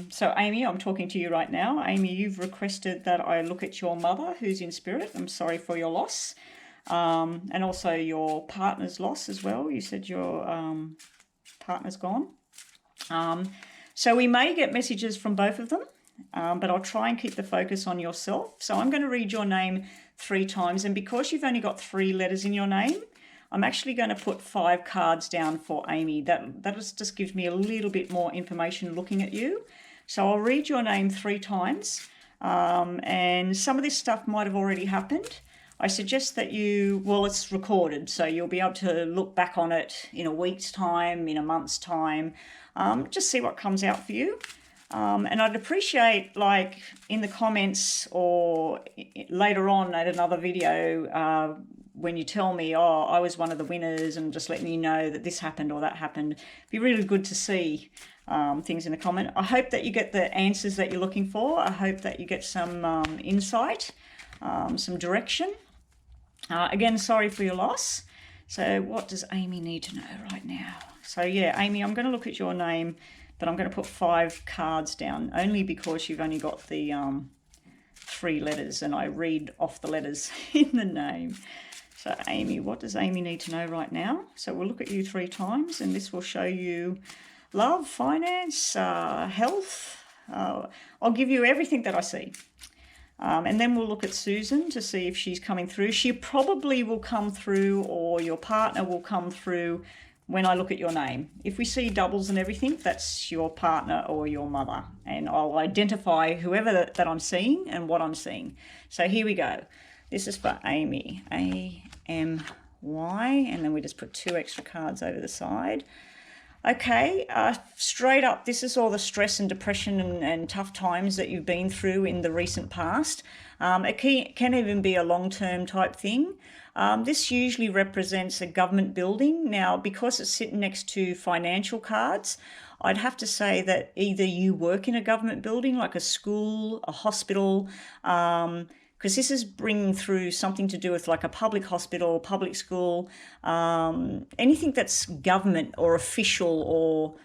so Amy, I'm talking to you right now. Amy, you've requested that I look at your mother who's in spirit. I'm sorry for your loss. And also your partner's loss as well. You said your partner's gone. So we may get messages from both of them, but I'll try and keep the focus on yourself. So I'm going to read your name 3 times, and because you've only got 3 letters in your name, I'm actually going to put 5 cards down for Amy. That just gives me a little bit more information looking at you. So I'll read your name 3 times, and some of this stuff might have already happened. I suggest that it's recorded, so you'll be able to look back on it in a week's time, in a month's time, just see what comes out for you. And I'd appreciate, like, in the comments or later on at another video, when you tell me, oh, I was one of the winners, and just letting you know that this happened or that happened. It'd be really good to see things in the comment. I hope that you get the answers that you're looking for. I hope that you get some insight, some direction. Again, sorry for your loss. So what does Amy need to know right now? So yeah, Amy, I'm going to look at your name, but I'm going to put 5 cards down, only because you've only got the 3 letters, and I read off the letters in the name. So Amy, what does Amy need to know right now? So we'll look at you 3 times, and this will show you love, finance, health. I'll give you everything that I see. And then we'll look at Susan to see if she's coming through. She probably will come through, or your partner will come through when I look at your name. If we see doubles and everything, that's your partner or your mother. And I'll identify whoever that I'm seeing and what I'm seeing. So here we go. This is for Amy. A-M-Y. And then we just put 2 extra cards over the side. Okay, straight up, this is all the stress and depression and tough times that you've been through in the recent past. It can even be a long-term type thing. This usually represents a government building. Now, because it's sitting next to financial cards, I'd have to say that either you work in a government building like a school, a hospital, because this is bringing through something to do with like a public hospital, public school, anything that's government or official or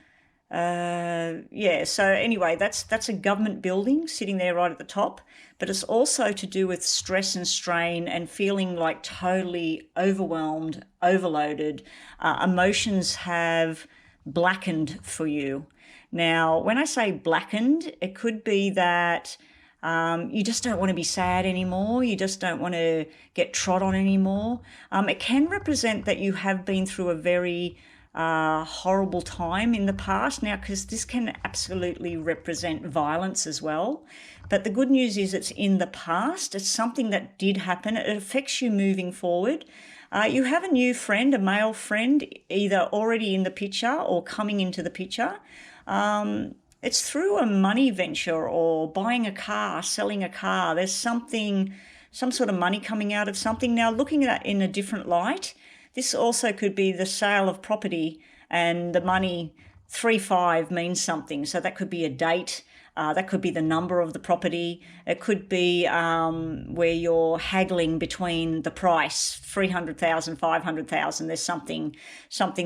yeah. So anyway, that's a government building sitting there right at the top, but it's also to do with stress and strain and feeling like totally overwhelmed, overloaded. Emotions have blackened for you. Now, when I say blackened, it could be that you just don't want to be sad anymore. You just don't want to get trod on anymore. It can represent that you have been through a very horrible time in the past now, because this can absolutely represent violence as well. But the good news is it's in the past. It's something that did happen. It affects you moving forward. You have a new friend, a male friend, either already in the picture or coming into the picture. It's through a money venture or buying a car, selling a car. There's something, some sort of money coming out of something. Now, looking at it in a different light, this also could be the sale of property, and the money 3-5 means something. So that could be a date. That could be the number of the property. It could be where you're haggling between the price, 300,000, 500,000. There's something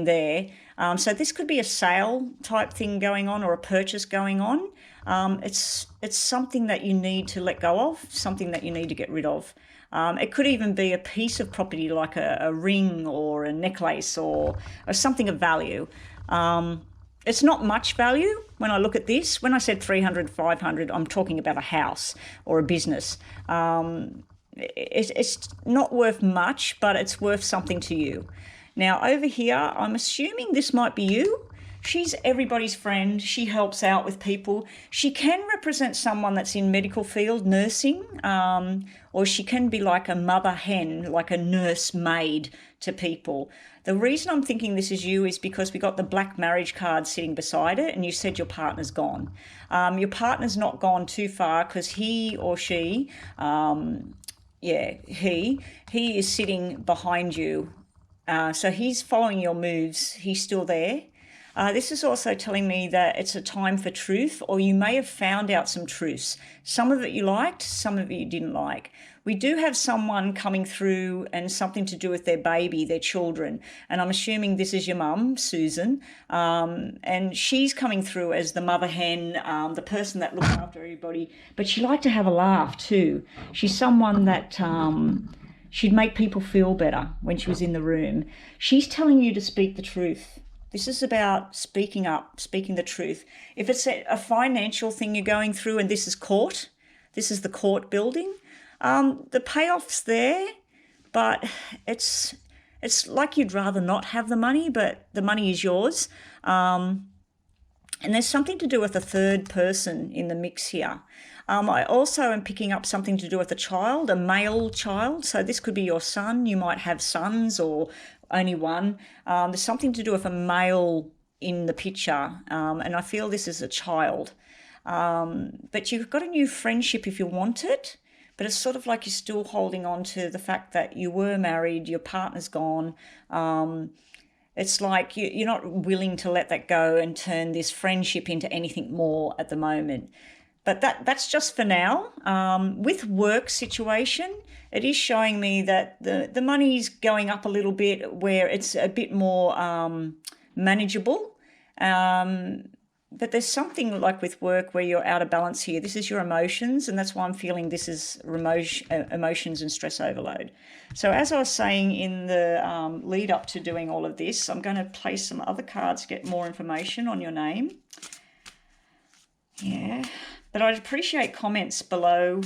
there. So this could be a sale type thing going on, or a purchase going on. It's something that you need to let go of, something that you need to get rid of. It could even be a piece of property like a ring or a necklace or something of value. It's not much value when I look at this. When I said 300, 500, I'm talking about a house or a business. It's not worth much, but it's worth something to you. Now, over here, I'm assuming this might be you. She's everybody's friend. She helps out with people. She can represent someone that's in medical field, nursing, or she can be like a mother hen, like a nurse maid to people. The reason I'm thinking this is you is because we got the black marriage card sitting beside it, and you said your partner's gone. Your partner's not gone too far, because he or she, he is sitting behind you. So he's following your moves. He's still there. This is also telling me that it's a time for truth, or you may have found out some truths. Some of it you liked, some of it you didn't like. We do have someone coming through, and something to do with their baby, their children. And I'm assuming this is your mum, Susan. And she's coming through as the mother hen, the person that looks after everybody. But she liked to have a laugh too. She's someone that she'd make people feel better when she was in the room. She's telling you to speak the truth. This is about speaking up, speaking the truth. If it's a financial thing you're going through, and this is court, this is the court building, the payoff's there, but it's like you'd rather not have the money, but the money is yours. And there's something to do with a third person in the mix here. I also am picking up something to do with a child, a male child. So this could be your son. You might have sons or only one. There's something to do with a male in the picture, and I feel this is a child. But you've got a new friendship if you want it, but it's sort of like you're still holding on to the fact that you were married, your partner's gone. It's like you're not willing to let that go and turn this friendship into anything more at the moment. But that's just for now. With work situation, it is showing me that the money's going up a little bit, where it's a bit more manageable. But there's something like with work where you're out of balance here. This is your emotions, and that's why I'm feeling this is emotions and stress overload. So as I was saying in the lead up to doing all of this, I'm going to play some other cards to get more information on your name. Yeah. But I'd appreciate comments below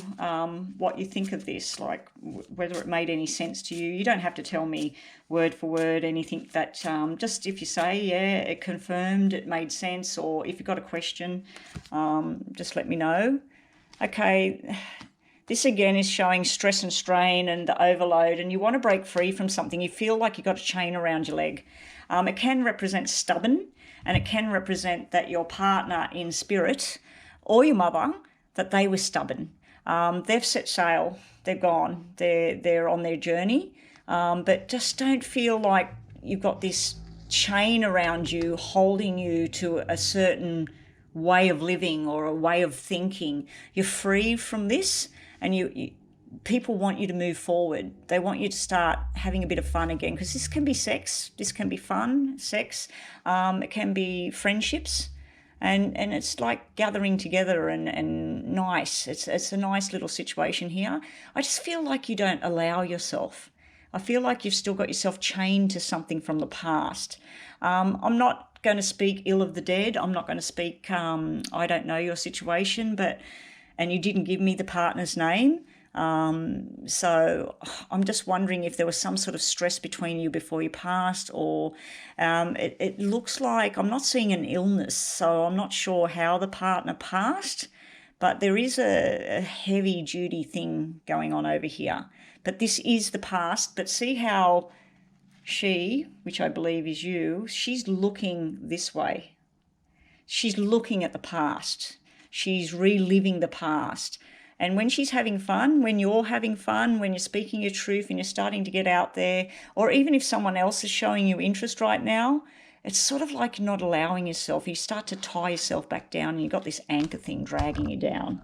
what you think of this, like whether it made any sense to you. You don't have to tell me word for word anything that, just if you say, yeah, it confirmed, it made sense, or if you've got a question, just let me know. Okay, this again is showing stress and strain and the overload, and you want to break free from something. You feel like you've got a chain around your leg. It can represent stubborn. And it can represent that your partner in spirit or your mother, that they were stubborn. They've set sail, they're gone, they're on their journey, but just don't feel like you've got this chain around you holding you to a certain way of living or a way of thinking. You're free from this, and people want you to move forward. They want you to start having a bit of fun again, because this can be sex, this can be fun, sex, it can be friendships, and it's like gathering together and nice. It's a nice little situation here. I just feel like you don't allow yourself. I feel like you've still got yourself chained to something from the past. I'm not going to speak ill of the dead. I'm not going to speak, I don't know your situation, and you didn't give me the partner's name. So I'm just wondering if there was some sort of stress between you before you passed, or it looks like, I'm not seeing an illness, so I'm not sure how the partner passed, but there is a heavy duty thing going on over here. But this is the past. But see how she, which I believe is you, she's looking this way. She's looking at the past. She's reliving the past. And when she's having fun, when you're having fun, when you're speaking your truth and you're starting to get out there, or even if someone else is showing you interest right now, it's sort of like you're not allowing yourself. You start to tie yourself back down, and you've got this anchor thing dragging you down.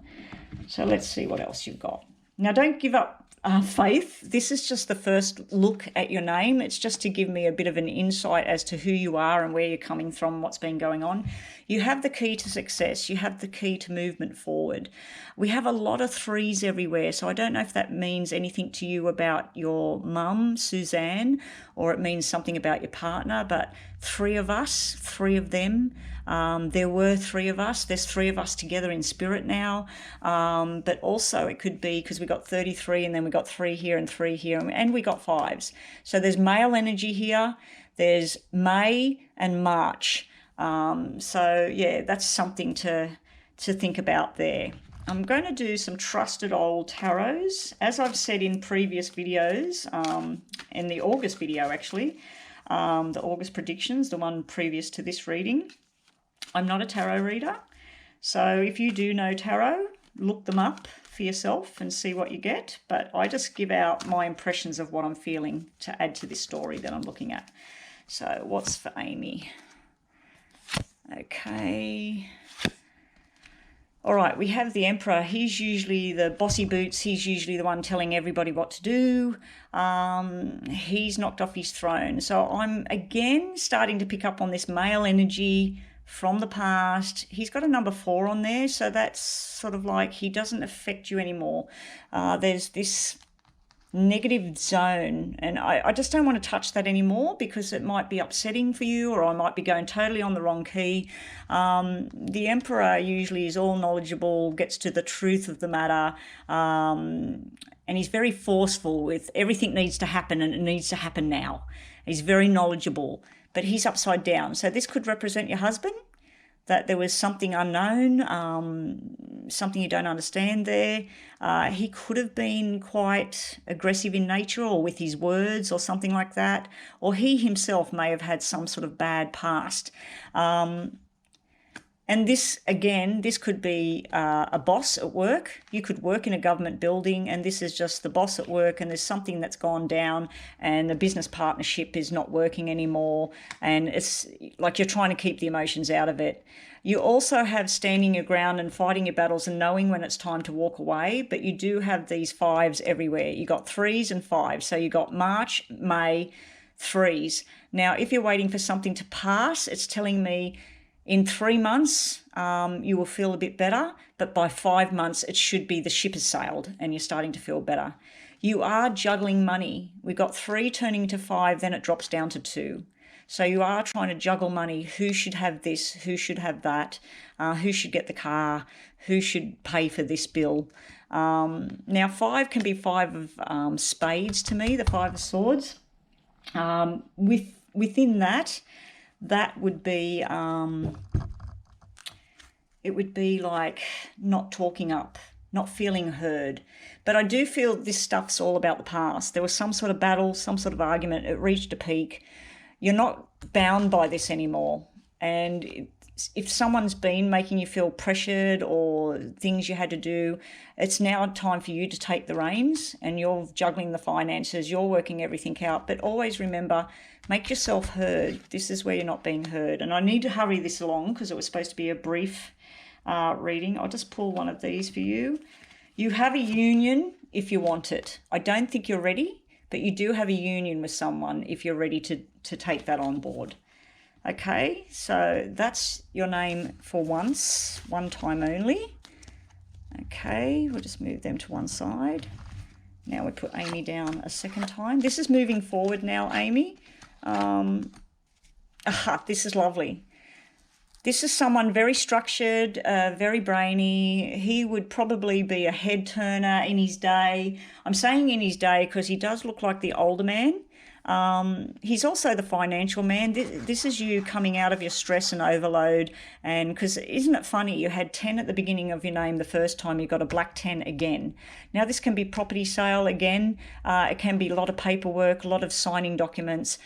So let's see what else you've got. Now, don't give up faith. This is just the first look at your name. It's just to give me a bit of an insight as to who you are and where you're coming from, what's been going on. You have the key to success. You have the key to movement forward. We have a lot of threes everywhere, so I don't know if that means anything to you about your mum, Suzanne, or it means something about your partner, but three of us, three of them. There were three of us. There's three of us together in spirit now. But also it could be because we got 33 and then we got 3 here and we got 5s. So there's male energy here. There's May and March. So yeah, that's something to think about there. I'm going to do some trusted old tarots. As I've said in previous videos, in the August video actually, the August predictions, the one previous to this reading, I'm not a tarot reader. So if you do know tarot, look them up for yourself and see what you get. But I just give out my impressions of what I'm feeling to add to this story that I'm looking at. So what's for Amy? Okay. All right, we have the Emperor. He's usually the bossy boots. He's usually the one telling everybody what to do. He's knocked off his throne. So I'm again starting to pick up on this male energy from the past. He's got a number 4 on there, so that's sort of like he doesn't affect you anymore. There's this negative zone, and I just don't want to touch that anymore because it might be upsetting for you, or I might be going totally on the wrong key. The Emperor usually is all knowledgeable, gets to the truth of the matter, and he's very forceful with everything needs to happen, and it needs to happen now. He's very knowledgeable, but he's upside down. So this could represent your husband, that there was something unknown, something you don't understand there. He could have been quite aggressive in nature or with his words or something like that. Or he himself may have had some sort of bad past. And this, again, this could be a boss at work. You could work in a government building, and this is just the boss at work, and there's something that's gone down and the business partnership is not working anymore, and it's like you're trying to keep the emotions out of it. You also have standing your ground and fighting your battles and knowing when it's time to walk away, but you do have these 5s everywhere. You got 3s and 5s. So you got March, May, 3s. Now, if you're waiting for something to pass, it's telling me in 3 months, you will feel a bit better, but by 5 months, it should be the ship has sailed and you're starting to feel better. You are juggling money. We've got 3 turning to 5, then it drops down to 2. So you are trying to juggle money. Who should have this? Who should have that? Who should get the car? Who should pay for this bill? Now, 5 can be 5 of spades to me, the 5 of swords. Within that would be, it would be like not talking up, not feeling heard. But I do feel this stuff's all about the past. There was some sort of battle, some sort of argument. It reached a peak. You're not bound by this anymore. And if someone's been making you feel pressured or things you had to do, it's now time for you to take the reins, and you're juggling the finances, you're working everything out. But always remember, make yourself heard. This is where you're not being heard. And I need to hurry this along because it was supposed to be a brief reading. I'll just pull one of these for you. You have a union if you want it. I don't think you're ready, but you do have a union with someone if you're ready to take that on board. Okay, so that's your name for once, one time only. Okay, we'll just move them to one side. Now we put Amy down a second time. This is moving forward now, Amy. This is lovely. This is someone very structured, very brainy. He would probably be a head turner in his day. I'm saying in his day because he does look like the older man. He's also the financial man. This is you coming out of your stress and overload. And because isn't it funny, you had 10 at the beginning of your name the first time, you got a black 10 again. Now this can be property sale again. It can be a lot of paperwork, a lot of signing documents.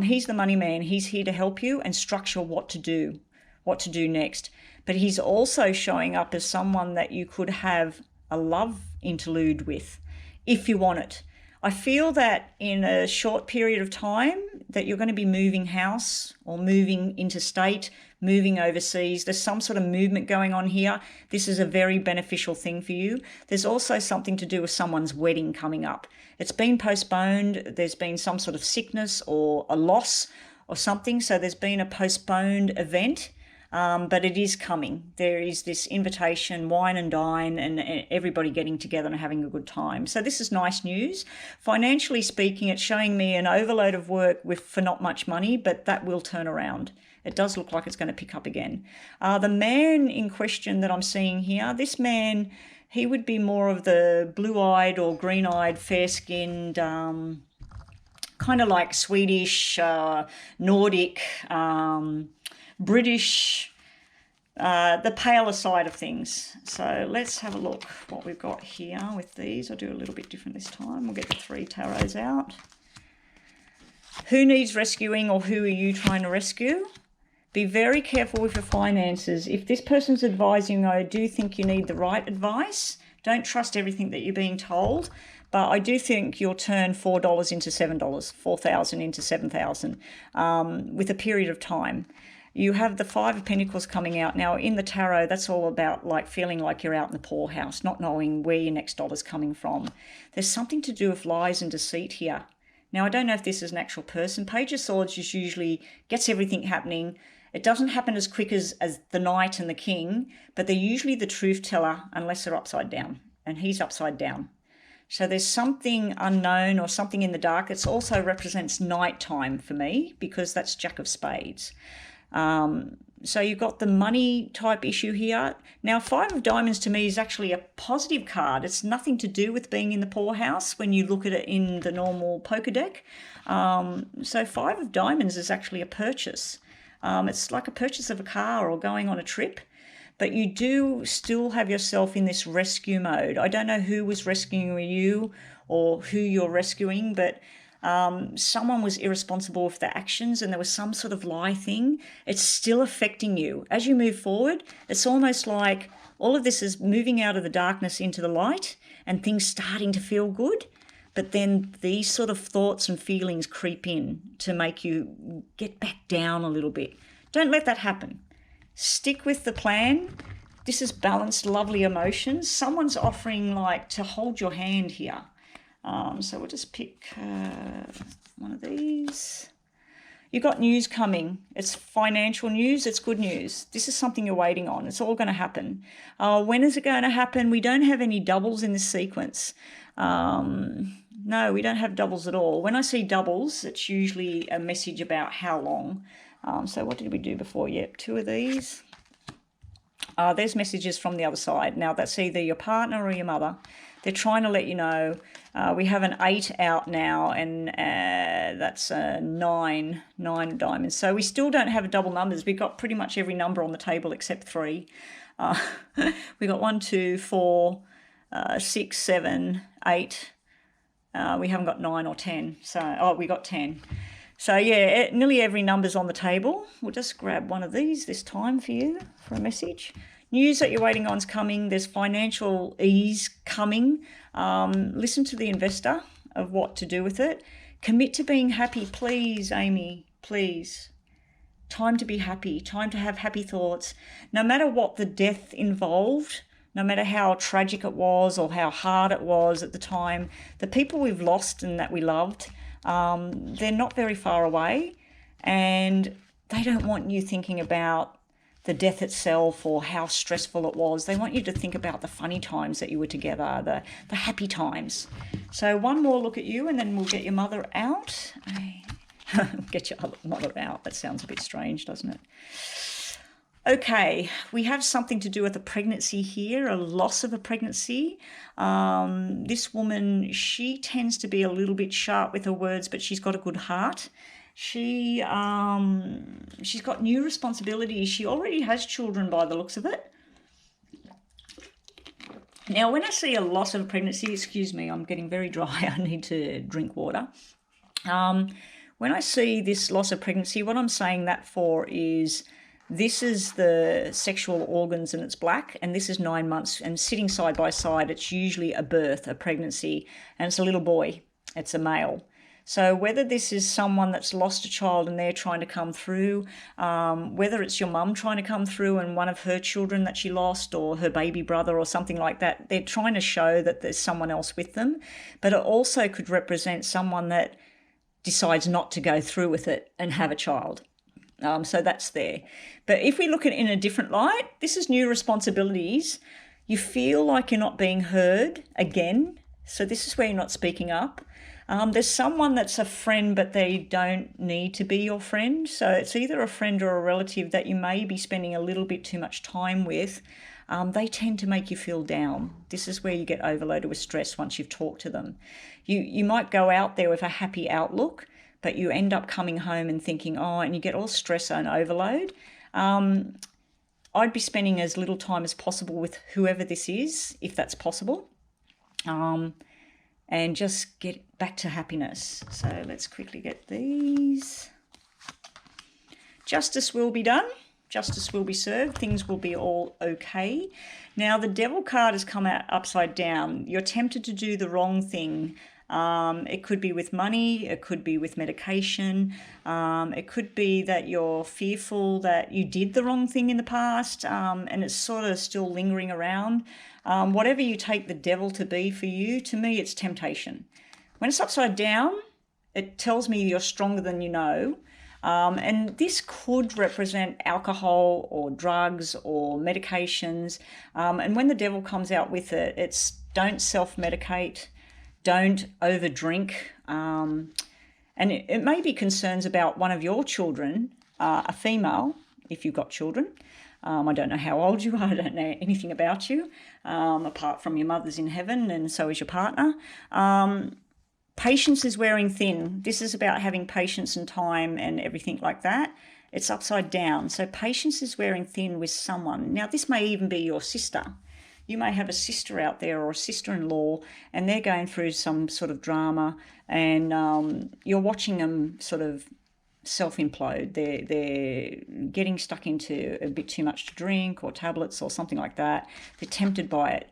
He's the money man. He's here to help you and structure what to do next. But he's also showing up as someone that you could have a love interlude with if you want it. I feel that in a short period of time that you're going to be moving house or moving interstate, moving overseas. There's some sort of movement going on here. This is a very beneficial thing for you. There's also something to do with someone's wedding coming up. It's been postponed. There's been some sort of sickness or a loss or something. So there's been a postponed event. But it is coming. There is this invitation, wine and dine, and everybody getting together and having a good time. So this is nice news. Financially speaking, it's showing me an overload of work for not much money, but that will turn around. It does look like it's going to pick up again. The man in question that I'm seeing here, this man, he would be more of the blue-eyed or green-eyed, fair-skinned, kind of like Swedish, Nordic, British, the paler side of things. So let's have a look what we've got here with these. I'll do a little bit different this time. We'll get the 3 tarots out. Who needs rescuing, or who are you trying to rescue? Be very careful with your finances. If this person's advising you, I do think you need the right advice. Don't trust everything that you're being told. But I do think you'll turn $4 into $7, $4,000 into $7,000 with a period of time. You have the 5 of Pentacles coming out. Now, in the tarot, that's all about like feeling like you're out in the poorhouse, not knowing where your next dollar's coming from. There's something to do with lies and deceit here. Now, I don't know if this is an actual person. Page of Swords just usually gets everything happening. It doesn't happen as quick as the Knight and the King, but they're usually the truth teller unless they're upside down, and he's upside down. So there's something unknown or something in the dark. It also represents nighttime for me because that's Jack of Spades. So you've got the money type issue here. Now, 5 of Diamonds to me is actually a positive card. It's nothing to do with being in the poorhouse when you look at it in the normal poker deck. So 5 of Diamonds is actually a purchase. It's like a purchase of a car or going on a trip. But you do still have yourself in this rescue mode. I don't know who was rescuing you or who you're rescuing, but someone was irresponsible with their actions and there was some sort of lie thing. It's still affecting you. As you move forward, it's almost like all of this is moving out of the darkness into the light and things starting to feel good. But then these sort of thoughts and feelings creep in to make you get back down a little bit. Don't let that happen. Stick with the plan. This is balanced, lovely emotions. Someone's offering like to hold your hand here. So we'll just pick one of these. You've got news coming. It's financial news. It's good news. This is something you're waiting on. It's all going to happen. When is it going to happen? We don't have any doubles in this sequence. No, we don't have doubles at all. When I see doubles, it's usually a message about how long. So what did we do before? Yep, 2 of these. There's messages from the other side. Now, that's either your partner or your mother. They're trying to let you know. We have an 8 out now, and that's a 9 of diamonds. So we still don't have double numbers. We've got pretty much every number on the table except 3. We got 1, 2, 4, 6, 7, 8. We haven't got 9 or 10. So, we got 10. So yeah, nearly every number's on the table. We'll just grab one of these this time for you for a message. News that you're waiting on is coming. There's financial ease coming. Listen to the investor of what to do with it. Commit to being happy, please, Amy, please. Time to be happy, time to have happy thoughts. No matter what the death involved, no matter how tragic it was or how hard it was at the time, the people we've lost and that we loved, they're not very far away, and they don't want you thinking about the death itself or how stressful it was. They want you to think about the funny times that you were together, the happy times. So one more look at you, and then we'll get your mother out. Get your mother out. That sounds a bit strange, doesn't it? Okay, we have something to do with a pregnancy here, a loss of a pregnancy. This woman, she tends to be a little bit sharp with her words, but she's got a good heart. She's got new responsibilities. She already has children by the looks of it. Now, when I see a loss of a pregnancy, excuse me, I'm getting very dry. I need to drink water. When I see this loss of pregnancy, what I'm saying that for is this is the sexual organs and it's black, and this is 9 months, and sitting side by side, it's usually a birth, a pregnancy, and it's a little boy, it's a male. So whether this is someone that's lost a child and they're trying to come through, whether it's your mum trying to come through and one of her children that she lost, or her baby brother or something like that, they're trying to show that there's someone else with them. But it also could represent someone that decides not to go through with it and have a child. So that's there. But if we look at it in a different light, this is new responsibilities. You feel like you're not being heard again. So this is where you're not speaking up. There's someone that's a friend, but they don't need to be your friend. So it's either a friend or a relative that you may be spending a little bit too much time with. They tend to make you feel down. This is where you get overloaded with stress once you've talked to them. You might go out there with a happy outlook, but you end up coming home and thinking, and you get all stress and overload. I'd be spending as little time as possible with whoever this is, if that's possible, and just get back to happiness. So let's quickly get these. Justice will be done. Justice will be served. Things will be all okay. Now, the Devil card has come out upside down. You're tempted to do the wrong thing. It could be with money, it could be with medication, it could be that you're fearful that you did the wrong thing in the past, and it's sort of still lingering around. Whatever you take the devil to be for you, to me it's temptation. When it's upside down, it tells me you're stronger than you know. And this could represent alcohol or drugs or medications. And when the devil comes out with it, it's don't self-medicate. Don't overdrink. And it may be concerns about one of your children, a female, if you've got children. I don't know how old you are. I don't know anything about you, apart from your mother's in heaven, and so is your partner. Patience is wearing thin. This is about having patience and time and everything like that. It's upside down. So patience is wearing thin with someone. Now, this may even be your sister. You may have a sister out there or a sister-in-law, and they're going through some sort of drama, and you're watching them sort of self-implode. They're getting stuck into a bit too much to drink or tablets or something like that. They're tempted by it.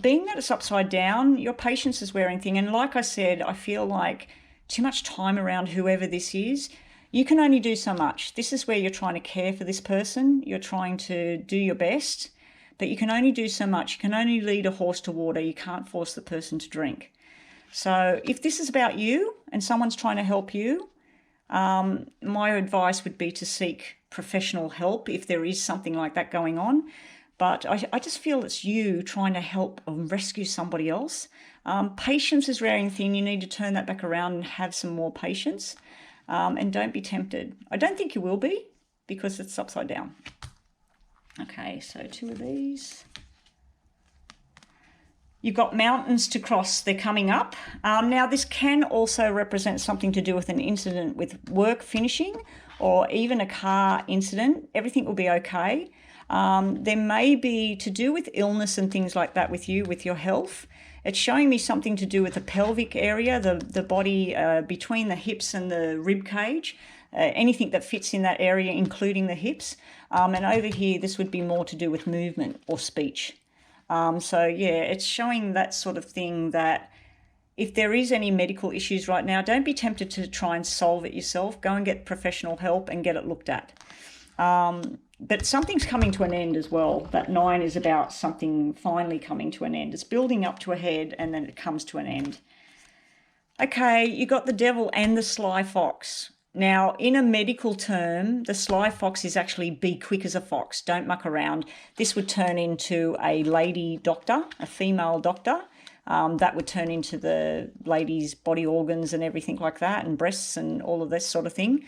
Being that it's upside down, your patience is wearing thin. And like I said, I feel like too much time around whoever this is, you can only do so much. This is where you're trying to care for this person. You're trying to do your best, but you can only do so much. You can only lead a horse to water. You can't force the person to drink. So if this is about you and someone's trying to help you, my advice would be to seek professional help if there is something like that going on. But I just feel it's you trying to help or rescue somebody else. Patience is wearing thin. You need to turn that back around and have some more patience. And don't be tempted. I don't think you will be, because it's upside down. Okay, so 2 of these. You've got mountains to cross. They're coming up. Now, this can also represent something to do with an incident with work finishing, or even a car incident. Everything will be okay. There may be to do with illness and things like that with you, with your health. It's showing me something to do with the pelvic area, the body between the hips and the rib cage, anything that fits in that area, including the hips. And over here, this would be more to do with movement or speech. So yeah, it's showing that sort of thing, that if there is any medical issues right now, don't be tempted to try and solve it yourself. Go and get professional help and get it looked at. But something's coming to an end as well. That 9 is about something finally coming to an end. It's building up to a head and then it comes to an end. Okay, you got the devil and the sly fox. Now, in a medical term, the sly fox is actually be quick as a fox. Don't muck around. This would turn into a lady doctor, a female doctor. That would turn into the lady's body organs and everything like that, and breasts and all of this sort of thing.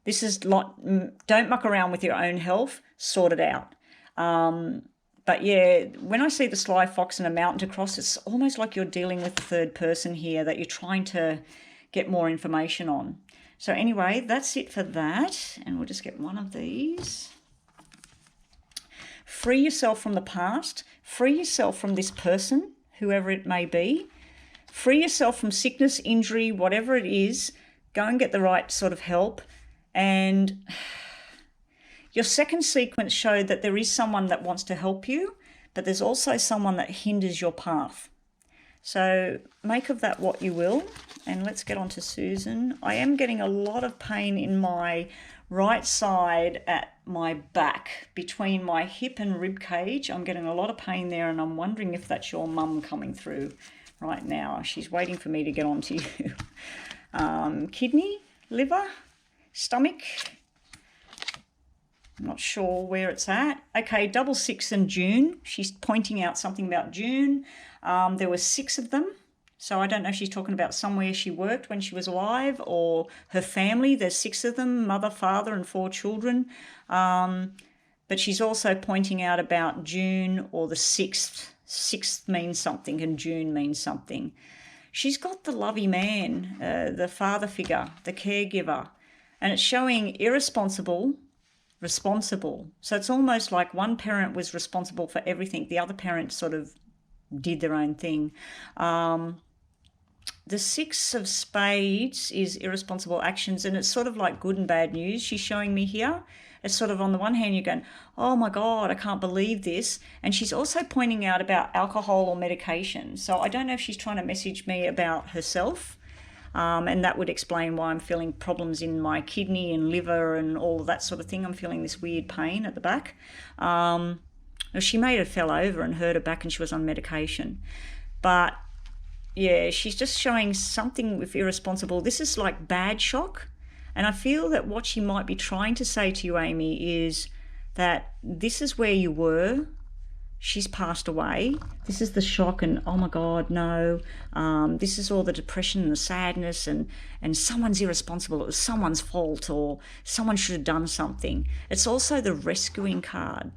This is don't muck around with your own health, sort it out. But yeah, when I see the sly fox and a mountain to cross, it's almost like you're dealing with the third person here that you're trying to get more information on. So anyway, that's it for that. And we'll just get one of these. Free yourself from the past. Free yourself from this person, whoever it may be. Free yourself from sickness, injury, whatever it is. Go and get the right sort of help. And your second sequence showed that there is someone that wants to help you, but there's also someone that hinders your path. So make of that what you will. And let's get on to Susan. I am getting a lot of pain in my right side at my back, between my hip and rib cage. I'm getting a lot of pain there, and I'm wondering if that's your mum coming through right now. She's waiting for me to get on to you. Kidney, liver, stomach. I'm not sure where it's at. Okay, 6 and June. She's pointing out something about June. There were 6 of them. So I don't know if she's talking about somewhere she worked when she was alive or her family. There's 6 of them, mother, father, and 4 children. But she's also pointing out about June or the 6th. 6th means something and June means something. She's got the lovey man, the father figure, the caregiver. And it's showing irresponsible, responsible. So it's almost like one parent was responsible for everything. The other parent sort of did their own thing. The 6 of spades is irresponsible actions, and it's sort of like good and bad news she's showing me here. It's sort of on the one hand you're going, oh my God, I can't believe this. And she's also pointing out about alcohol or medication. So I don't know if she's trying to message me about herself. And that would explain why I'm feeling problems in my kidney and liver and all of that sort of thing. I'm feeling this weird pain at the back. She may have fell over and hurt her back and she was on medication. But yeah, she's just showing something with irresponsible. This is like bad shock. And I feel that what she might be trying to say to you, Amy, is that this is where you were. She's passed away. This is the shock and, oh my God, no. This is all the depression and the sadness and someone's irresponsible. It was someone's fault or someone should have done something. It's also the rescuing card.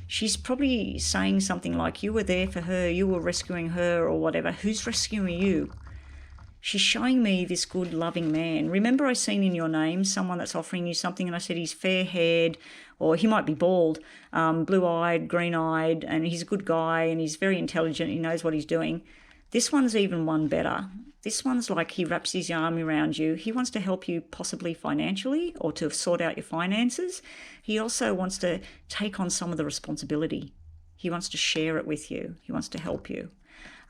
She's probably saying something like, you were there for her, you were rescuing her or whatever. Who's rescuing you? She's showing me this good, loving man. Remember I seen in your name someone that's offering you something, and I said he's fair-haired, or he might be bald, blue-eyed, green-eyed, and he's a good guy and he's very intelligent. He knows what he's doing. This one's even one better. This one's like he wraps his arm around you. He wants to help you possibly financially or to sort out your finances. He also wants to take on some of the responsibility. He wants to share it with you. He wants to help you.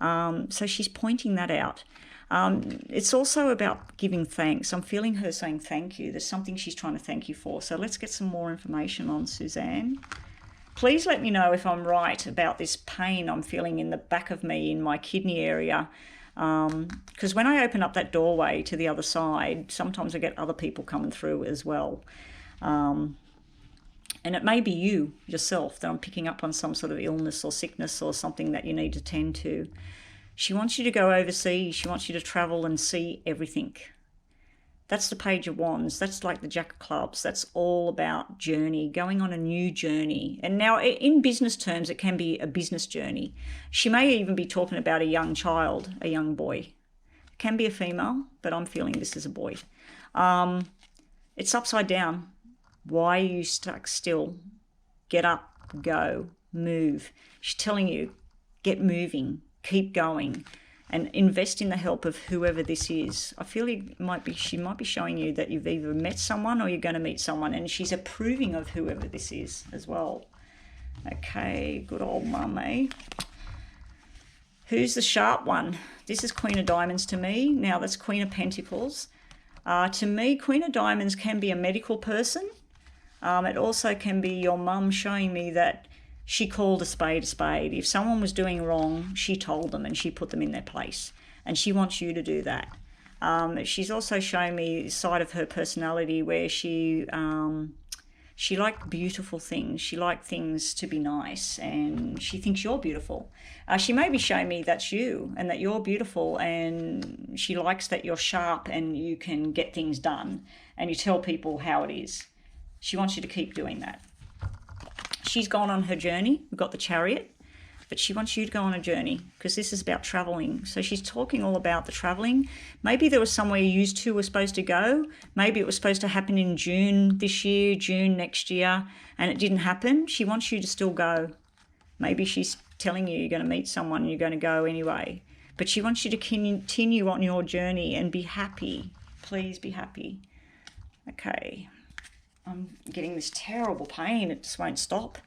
So she's pointing that out. It's also about giving thanks. I'm feeling her saying thank you. There's something she's trying to thank you for. So let's get some more information on Suzanne. Please let me know if I'm right about this pain I'm feeling in the back of me in my kidney area. Because when I open up that doorway to the other side, sometimes I get other people coming through as well. And it may be you yourself that I'm picking up on some sort of illness or sickness or something that you need to tend to. She wants you to go overseas. She wants you to travel and see everything. That's the Page of Wands. That's like the Jack of Clubs. That's all about journey, going on a new journey. And now in business terms, it can be a business journey. She may even be talking about a young child, a young boy. It can be a female, but I'm feeling this is a boy. It's upside down. Why are you stuck still? Get up, go, move. She's telling you, get moving. keep going and invest in the help of whoever this is. I feel she might be showing you that you've either met someone or you're going to meet someone, and she's approving of whoever this is as well. Okay, good old mum, eh? Who's the sharp one? This is Queen of Diamonds to me. Now that's Queen of Pentacles. To me, Queen of Diamonds can be a medical person. It also can be your mum showing me that she called a spade a spade. If someone was doing wrong, she told them and she put them in their place. And she wants you to do that. She's also showing me a side of her personality where she liked beautiful things. She liked things to be nice, and she thinks you're beautiful. She may be showing me that's you and that you're beautiful, and she likes that you're sharp and you can get things done and you tell people how it is. She wants you to keep doing that. She's gone on her journey. We've got the Chariot, but she wants you to go on a journey because this is about traveling. So she's talking all about the traveling. Maybe there was somewhere you two were supposed to go. Maybe it was supposed to happen in June this year, June next year, and it didn't happen. She wants you to still go. Maybe she's telling you you're going to meet someone and you're going to go anyway. But she wants you to continue on your journey and be happy. Please be happy. Okay. I'm getting this terrible pain. It just won't stop.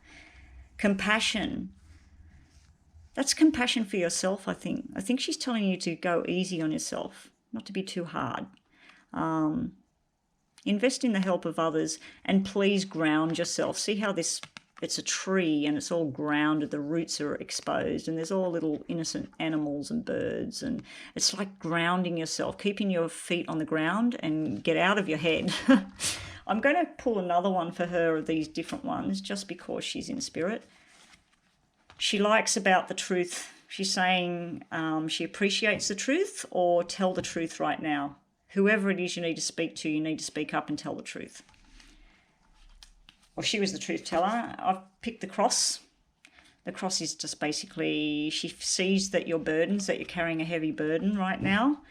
Compassion. That's compassion for yourself, I think. I think she's telling you to go easy on yourself, not to be too hard. Invest in the help of others, and please ground yourself. See how it's a tree and it's all grounded. The roots are exposed and there's all little innocent animals and birds. And it's like grounding yourself, keeping your feet on the ground and get out of your head. I'm going to pull another one for her of these different ones just because she's in spirit. She likes about the truth. She's saying she appreciates the truth, or tell the truth right now. Whoever it is you need to speak to, you need to speak up and tell the truth. Well, she was the truth teller. I've picked the cross. The cross is just basically she sees that you're burdens, that you're carrying a heavy burden right now.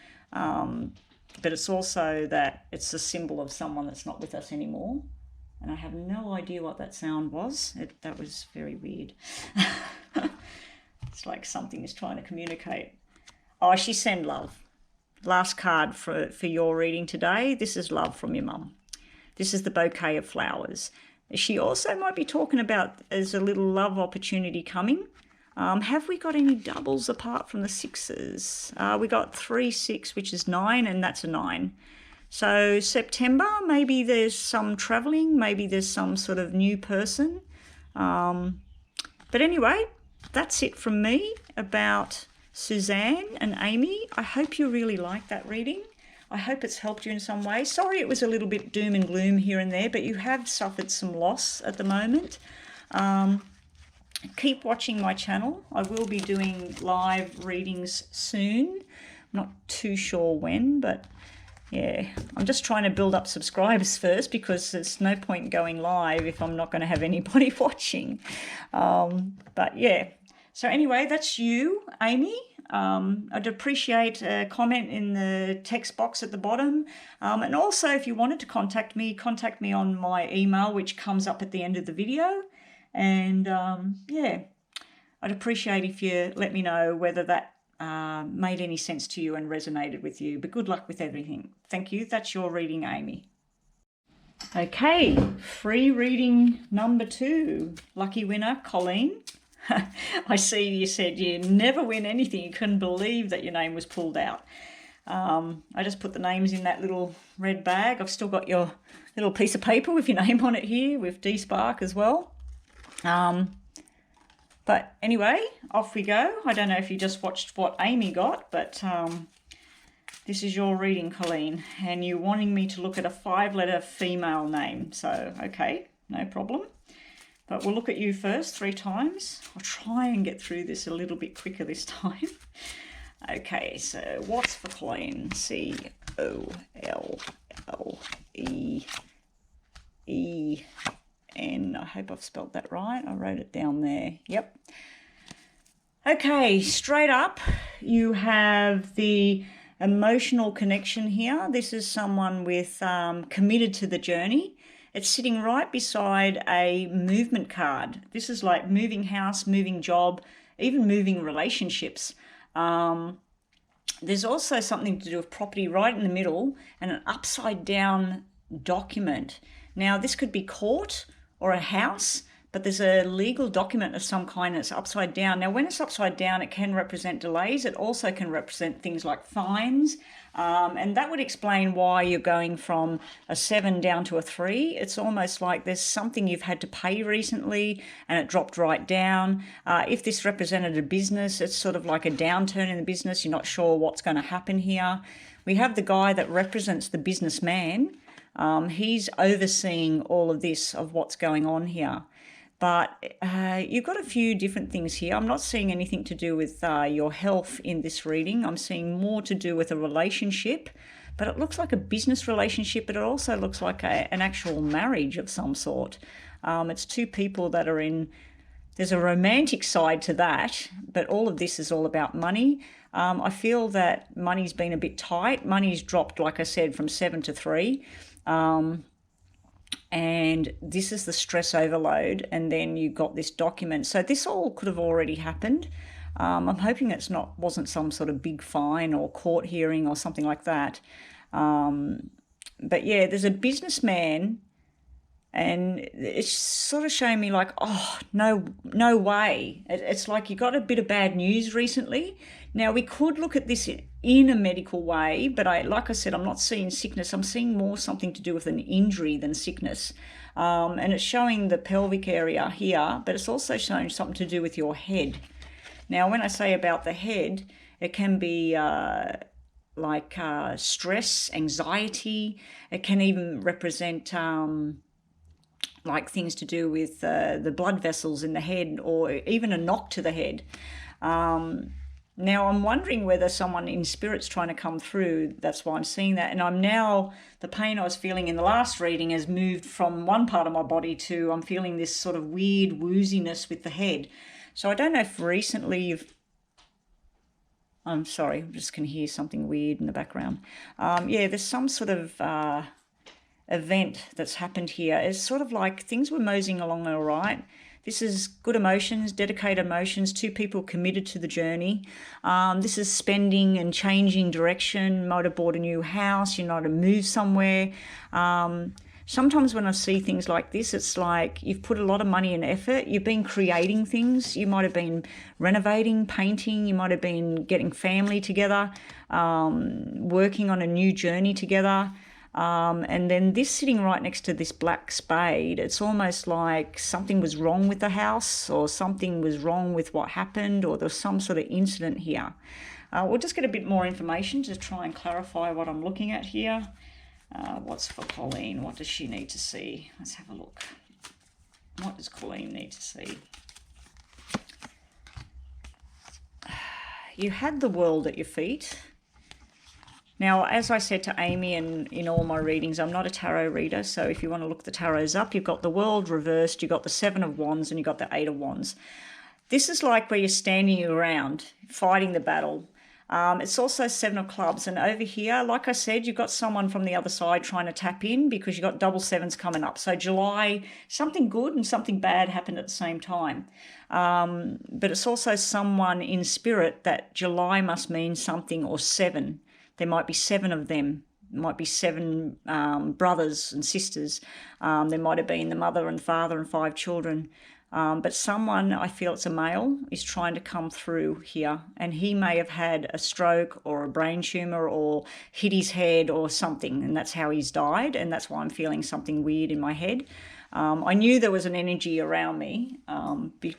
But it's also that it's a symbol of someone that's not with us anymore. And I have no idea what that sound was. That was very weird. It's like something is trying to communicate. Oh, she send love. Last card for your reading today. This is love from your mum. This is the bouquet of flowers. She also might be talking about as a little love opportunity coming. Have we got any doubles apart from the sixes? We got 3, 6, which is 9, and that's a 9. So September, maybe there's some traveling, maybe there's some sort of new person. But anyway, that's it from me about Suzanne and Amy. I hope you really like that reading. I hope it's helped you in some way. Sorry it was a little bit doom and gloom here and there, but you have suffered some loss at the moment. Keep watching my channel. I will be doing live readings soon. I'm not too sure when, but yeah, I'm just trying to build up subscribers first because there's no point going live if I'm not going to have anybody watching. But yeah, so anyway, that's you, Amy. I'd appreciate a comment in the text box at the bottom. And also, if you wanted to contact me on my email, which comes up at the end of the video. And yeah, I'd appreciate if you let me know whether that made any sense to you and resonated with you. But good luck with everything. Thank you. That's your reading, Amy. Okay, free reading number 2. Lucky winner, Colleen. I see you said you never win anything. You couldn't believe that your name was pulled out. I just put the names in that little red bag. I've still got your little piece of paper with your name on it here with D-Spark as well. But anyway, off we go. I don't know if you just watched what Amy got, but this is your reading, Colleen, and you're wanting me to look at a 5-letter female name. So, okay, no problem. But we'll look at you first 3 times. I'll try and get through this a little bit quicker this time. Okay, so what's for Colleen? C-O-L-L-E-E-N. I hope I've spelled that right. I wrote it down there. Yep. Okay, straight up, you have the emotional connection here. This is someone with committed to the journey. It's sitting right beside a movement card. This is like moving house, moving job, even moving relationships. There's also something to do with property right in the middle and an upside down document. Now, this could be court or a house, but there's a legal document of some kind that's upside down. Now, when it's upside down, it can represent delays. It also can represent things like fines. And that would explain why you're going from a 7 down to a 3. It's almost like there's something you've had to pay recently and it dropped right down. If this represented a business, it's sort of like a downturn in the business. You're not sure what's going to happen here. We have the guy that represents the businessman. He's overseeing all of this, of what's going on here. But you've got a few different things here. I'm not seeing anything to do with your health in this reading. I'm seeing more to do with a relationship, but it looks like a business relationship, but it also looks like an actual marriage of some sort. It's two people that are in, there's a romantic side to that, but all of this is all about money. I feel that money's been a bit tight. Money's dropped, like I said, from 7 to 3. And this is the stress overload, and then you got this document. So this all could have already happened. I'm hoping wasn't some sort of big fine or court hearing or something like that. But yeah, there's a businessman, and it's sort of showing me like, oh, no way. It's like you got a bit of bad news recently. Now, we could look at this in a medical way, but like I said, I'm not seeing sickness. I'm seeing more something to do with an injury than sickness. And it's showing the pelvic area here, but it's also showing something to do with your head. Now, when I say about the head, it can be stress, anxiety. It can even represent like things to do with the blood vessels in the head, or even a knock to the head. Now, I'm wondering whether someone in spirit's trying to come through. That's why I'm seeing that. And the pain I was feeling in the last reading has moved from one part of my body to, I'm feeling this sort of weird wooziness with the head. So I don't know if recently I'm sorry, I'm just going to hear something weird in the background. Yeah, there's some sort of event that's happened here. It's sort of like things were moseying along all right. This is good emotions, dedicated emotions, two people committed to the journey. This is spending and changing direction. Might have bought a new house, you might have moved somewhere. Sometimes when I see things like this, it's like you've put a lot of money and effort. You've been creating things. You might have been renovating, painting. You might have been getting family together, working on a new journey together. And then this sitting right next to this black spade, it's almost like something was wrong with the house, or something was wrong with what happened, or there's some sort of incident here. We'll just get a bit more information to try and clarify what I'm looking at here. What's for Colleen? What does she need to see? Let's have a look. What does Colleen need to see? You had the world at your feet. Now, as I said to Amy and in all my readings, I'm not a tarot reader, so if you want to look the tarots up, you've got the world reversed, you've got the 7 of Wands, and you've got the 8 of Wands. This is like where you're standing around, fighting the battle. It's also 7 of Clubs, and over here, like I said, you've got someone from the other side trying to tap in because you've got double 7s coming up. So July, something good and something bad happened at the same time. But it's also someone in spirit that July must mean something, or 7. There might be 7 of them. There might be 7 brothers and sisters. There might have been the mother and father and 5 children. But someone, I feel it's a male, is trying to come through here. And he may have had a stroke or a brain tumour or hit his head or something. And that's how he's died. And that's why I'm feeling something weird in my head. I knew there was an energy around me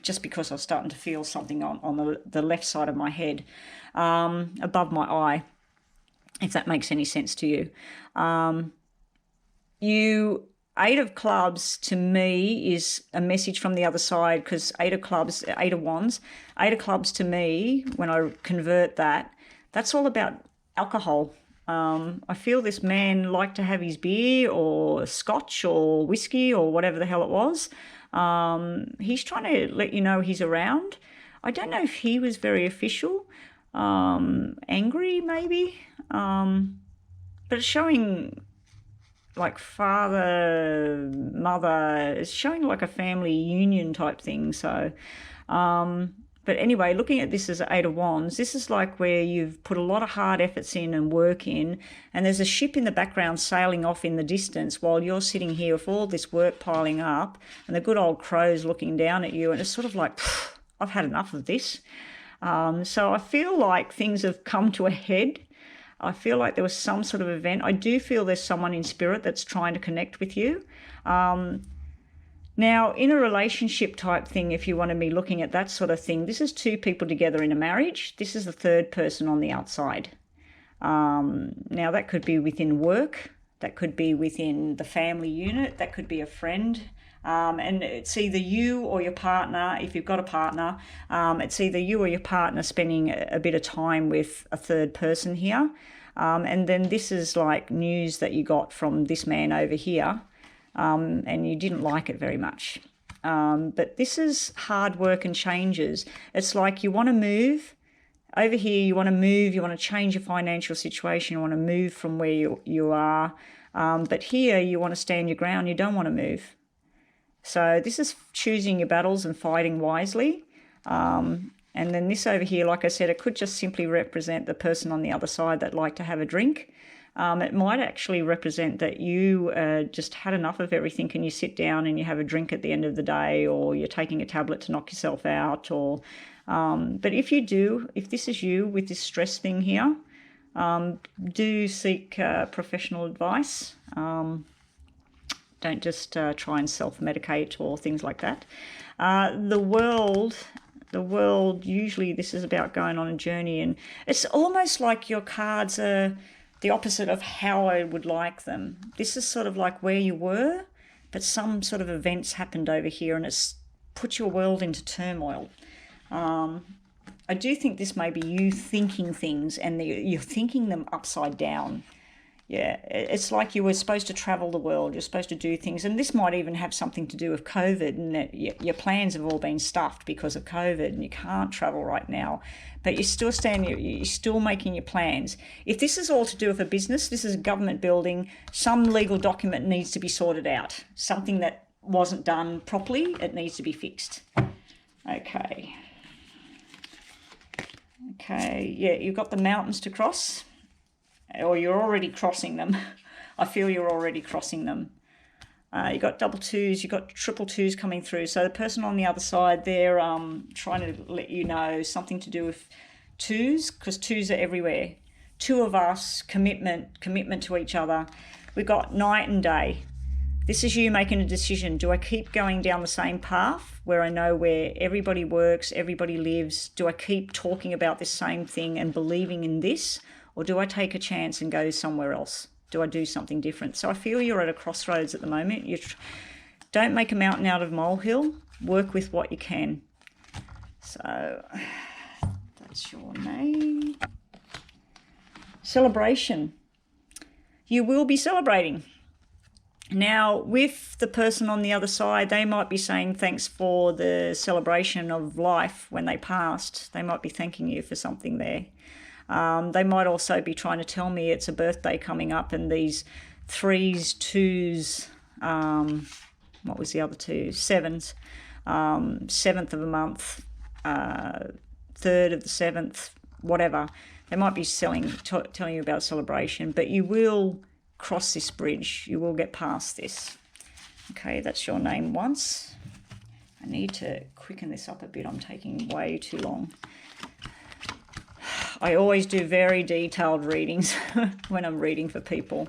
just because I was starting to feel something on the left side of my head, above my eye, if that makes any sense to you. 8 of Clubs to me is a message from the other side, because 8 of Clubs, 8 of Wands, 8 of Clubs to me, when I convert that, that's all about alcohol. I feel this man liked to have his beer or scotch or whiskey or whatever the hell it was. He's trying to let you know he's around. I don't know if he was very official, angry maybe, but it's showing like father, mother, it's showing like a family union type thing. So, but But anyway, looking at this as Eight of Wands, this is like where you've put a lot of hard efforts in and work in, and there's a ship in the background sailing off in the distance while you're sitting here with all this work piling up and the good old crows looking down at you, and it's sort of like, I've had enough of this. So I feel like things have come to a head. I feel like there was some sort of event. I do feel there's someone in spirit that's trying to connect with you. Now, in a relationship type thing, if you want to be looking at that sort of thing, this is two people together in a marriage. This is the third person on the outside. Now, that could be within work. That could be within the family unit. That could be a friend. And it's either you or your partner. If you've got a partner, it's either you or your partner spending a bit of time with a third person here. And then this is like news that you got from this man over here. And you didn't like it very much. But this is hard work and changes. It's like you want to move. Over here, you want to move. You want to change your financial situation. You want to move from where you are. But here, you want to stand your ground. You don't want to move. So this is choosing your battles and fighting wisely. And then this over here, like I said, it could just simply represent the person on the other side that like to have a drink. It might actually represent that you just had enough of everything and you sit down and you have a drink at the end of the day, or you're taking a tablet to knock yourself out. Or, but if you do, if this is you with this stress thing here, do seek professional advice. Don't just try and self-medicate or things like that. The world, usually this is about going on a journey, and it's almost like your cards are the opposite of how I would like them. This is sort of like where you were, but some sort of events happened over here and it's put your world into turmoil. I do think this may be you thinking things and you're thinking them upside down. Yeah, it's like you were supposed to travel the world, you're supposed to do things, and this might even have something to do with COVID, and that your plans have all been stuffed because of COVID and you can't travel right now, but you're still making your plans. If this is all to do with a business, this is a government building, some legal document needs to be sorted out, something that wasn't done properly, it needs to be fixed. Okay, yeah, you've got the mountains to cross. Or you're already crossing them. I feel you're already crossing them. You got double twos, you got triple twos coming through. So the person on the other side, they're trying to let you know something to do with twos, because twos are everywhere. Two of us, commitment to each other. We've got night and day. This is you making a decision. Do I keep going down the same path where I know where everybody works, everybody lives? Do I keep talking about this same thing and believing in this? Or do I take a chance and go somewhere else? Do I do something different? So I feel you're at a crossroads at the moment. Don't make a mountain out of a molehill. Work with what you can. So that's your name. Celebration. You will be celebrating. Now, with the person on the other side, they might be saying thanks for the celebration of life when they passed. They might be thanking you for something there. They might also be trying to tell me it's a birthday coming up and these threes, twos, what was the other two? Sevens, 7th of a month, 3rd of the 7th, whatever. They might be telling you about celebration, but you will cross this bridge. You will get past this. Okay, that's your name once. I need to quicken this up a bit. I'm taking way too long. I always do very detailed readings when I'm reading for people.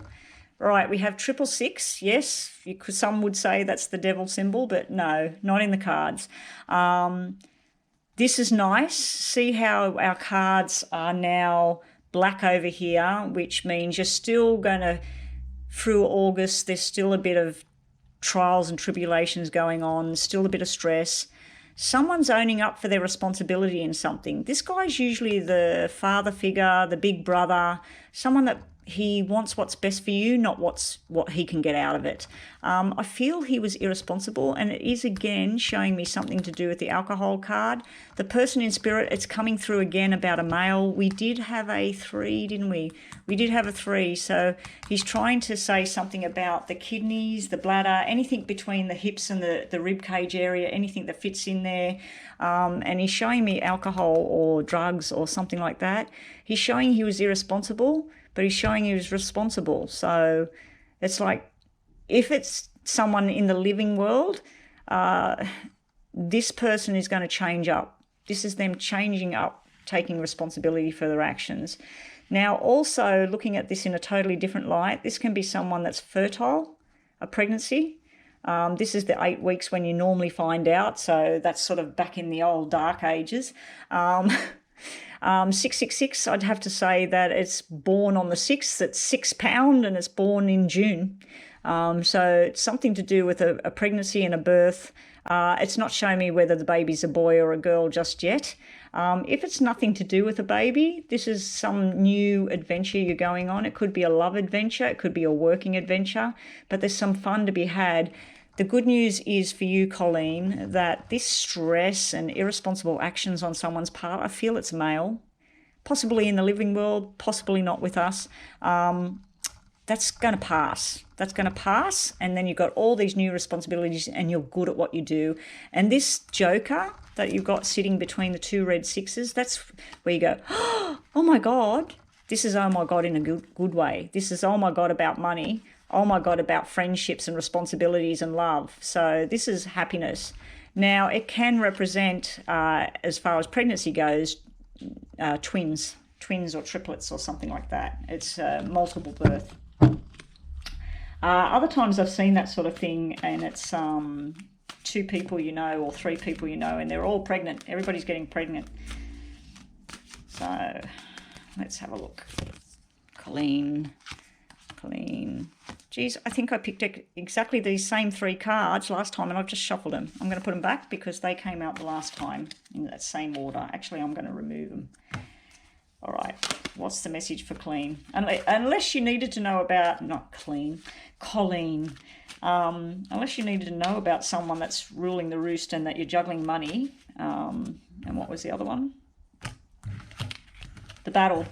Right, we have 666. Yes, some would say that's the devil symbol, but no, not in the cards. This is nice. See how our cards are now black over here, which means you're still going to, through August, there's still a bit of trials and tribulations going on, still a bit of stress. Someone's owning up for their responsibility in something. This guy's usually the father figure, the big brother, someone that he wants what's best for you, not what he can get out of it. I feel he was irresponsible, and it is again showing me something to do with the alcohol card. The person in spirit, it's coming through again about a male. We did have a 3, didn't we? We did have a 3. So he's trying to say something about the kidneys, the bladder, anything between the hips and the rib cage area, anything that fits in there. And he's showing me alcohol or drugs or something like that. He's showing he was irresponsible, but he's showing he was responsible. So it's like, if it's someone in the living world, this person is going to change up. This is them changing up, taking responsibility for their actions. Now, also looking at this in a totally different light, this can be someone that's fertile, a pregnancy. This is the 8 weeks when you normally find out, so that's sort of back in the old dark ages. 666, I'd have to say that it's born on the 6th, it's £6 and it's born in June. So it's something to do with a pregnancy and a birth. It's not showing me whether the baby's a boy or a girl just yet. If it's nothing to do with a baby, this is some new adventure you're going on. It could be a love adventure, it could be a working adventure, but there's some fun to be had. The good news is for you, Colleen, that this stress and irresponsible actions on someone's part, I feel it's male, possibly in the living world, possibly not with us. That's going to pass. That's going to pass, and then you've got all these new responsibilities and you're good at what you do. And this joker that you've got sitting between the 2 red 6s, that's where you go, oh my God, this is oh my God in a good way. This is oh my God about money. Oh my God about friendships and responsibilities and love. So this is happiness. Now, it can represent, as far as pregnancy goes, twins or triplets or something like that. It's multiple birth. Other times I've seen that sort of thing, and it's 2 people you know or 3 people you know, and they're all pregnant. Everybody's getting pregnant. So let's have a look. Colleen. Geez, I think I picked exactly these same 3 cards last time, and I've just shuffled them. I'm going to put them back because they came out the last time in that same order. Actually, I'm going to remove them. All right, what's the message for Colleen? Unless you needed to know about, Colleen. Unless you needed to know about someone that's ruling the roost and that you're juggling money. And what was the other one? The battle.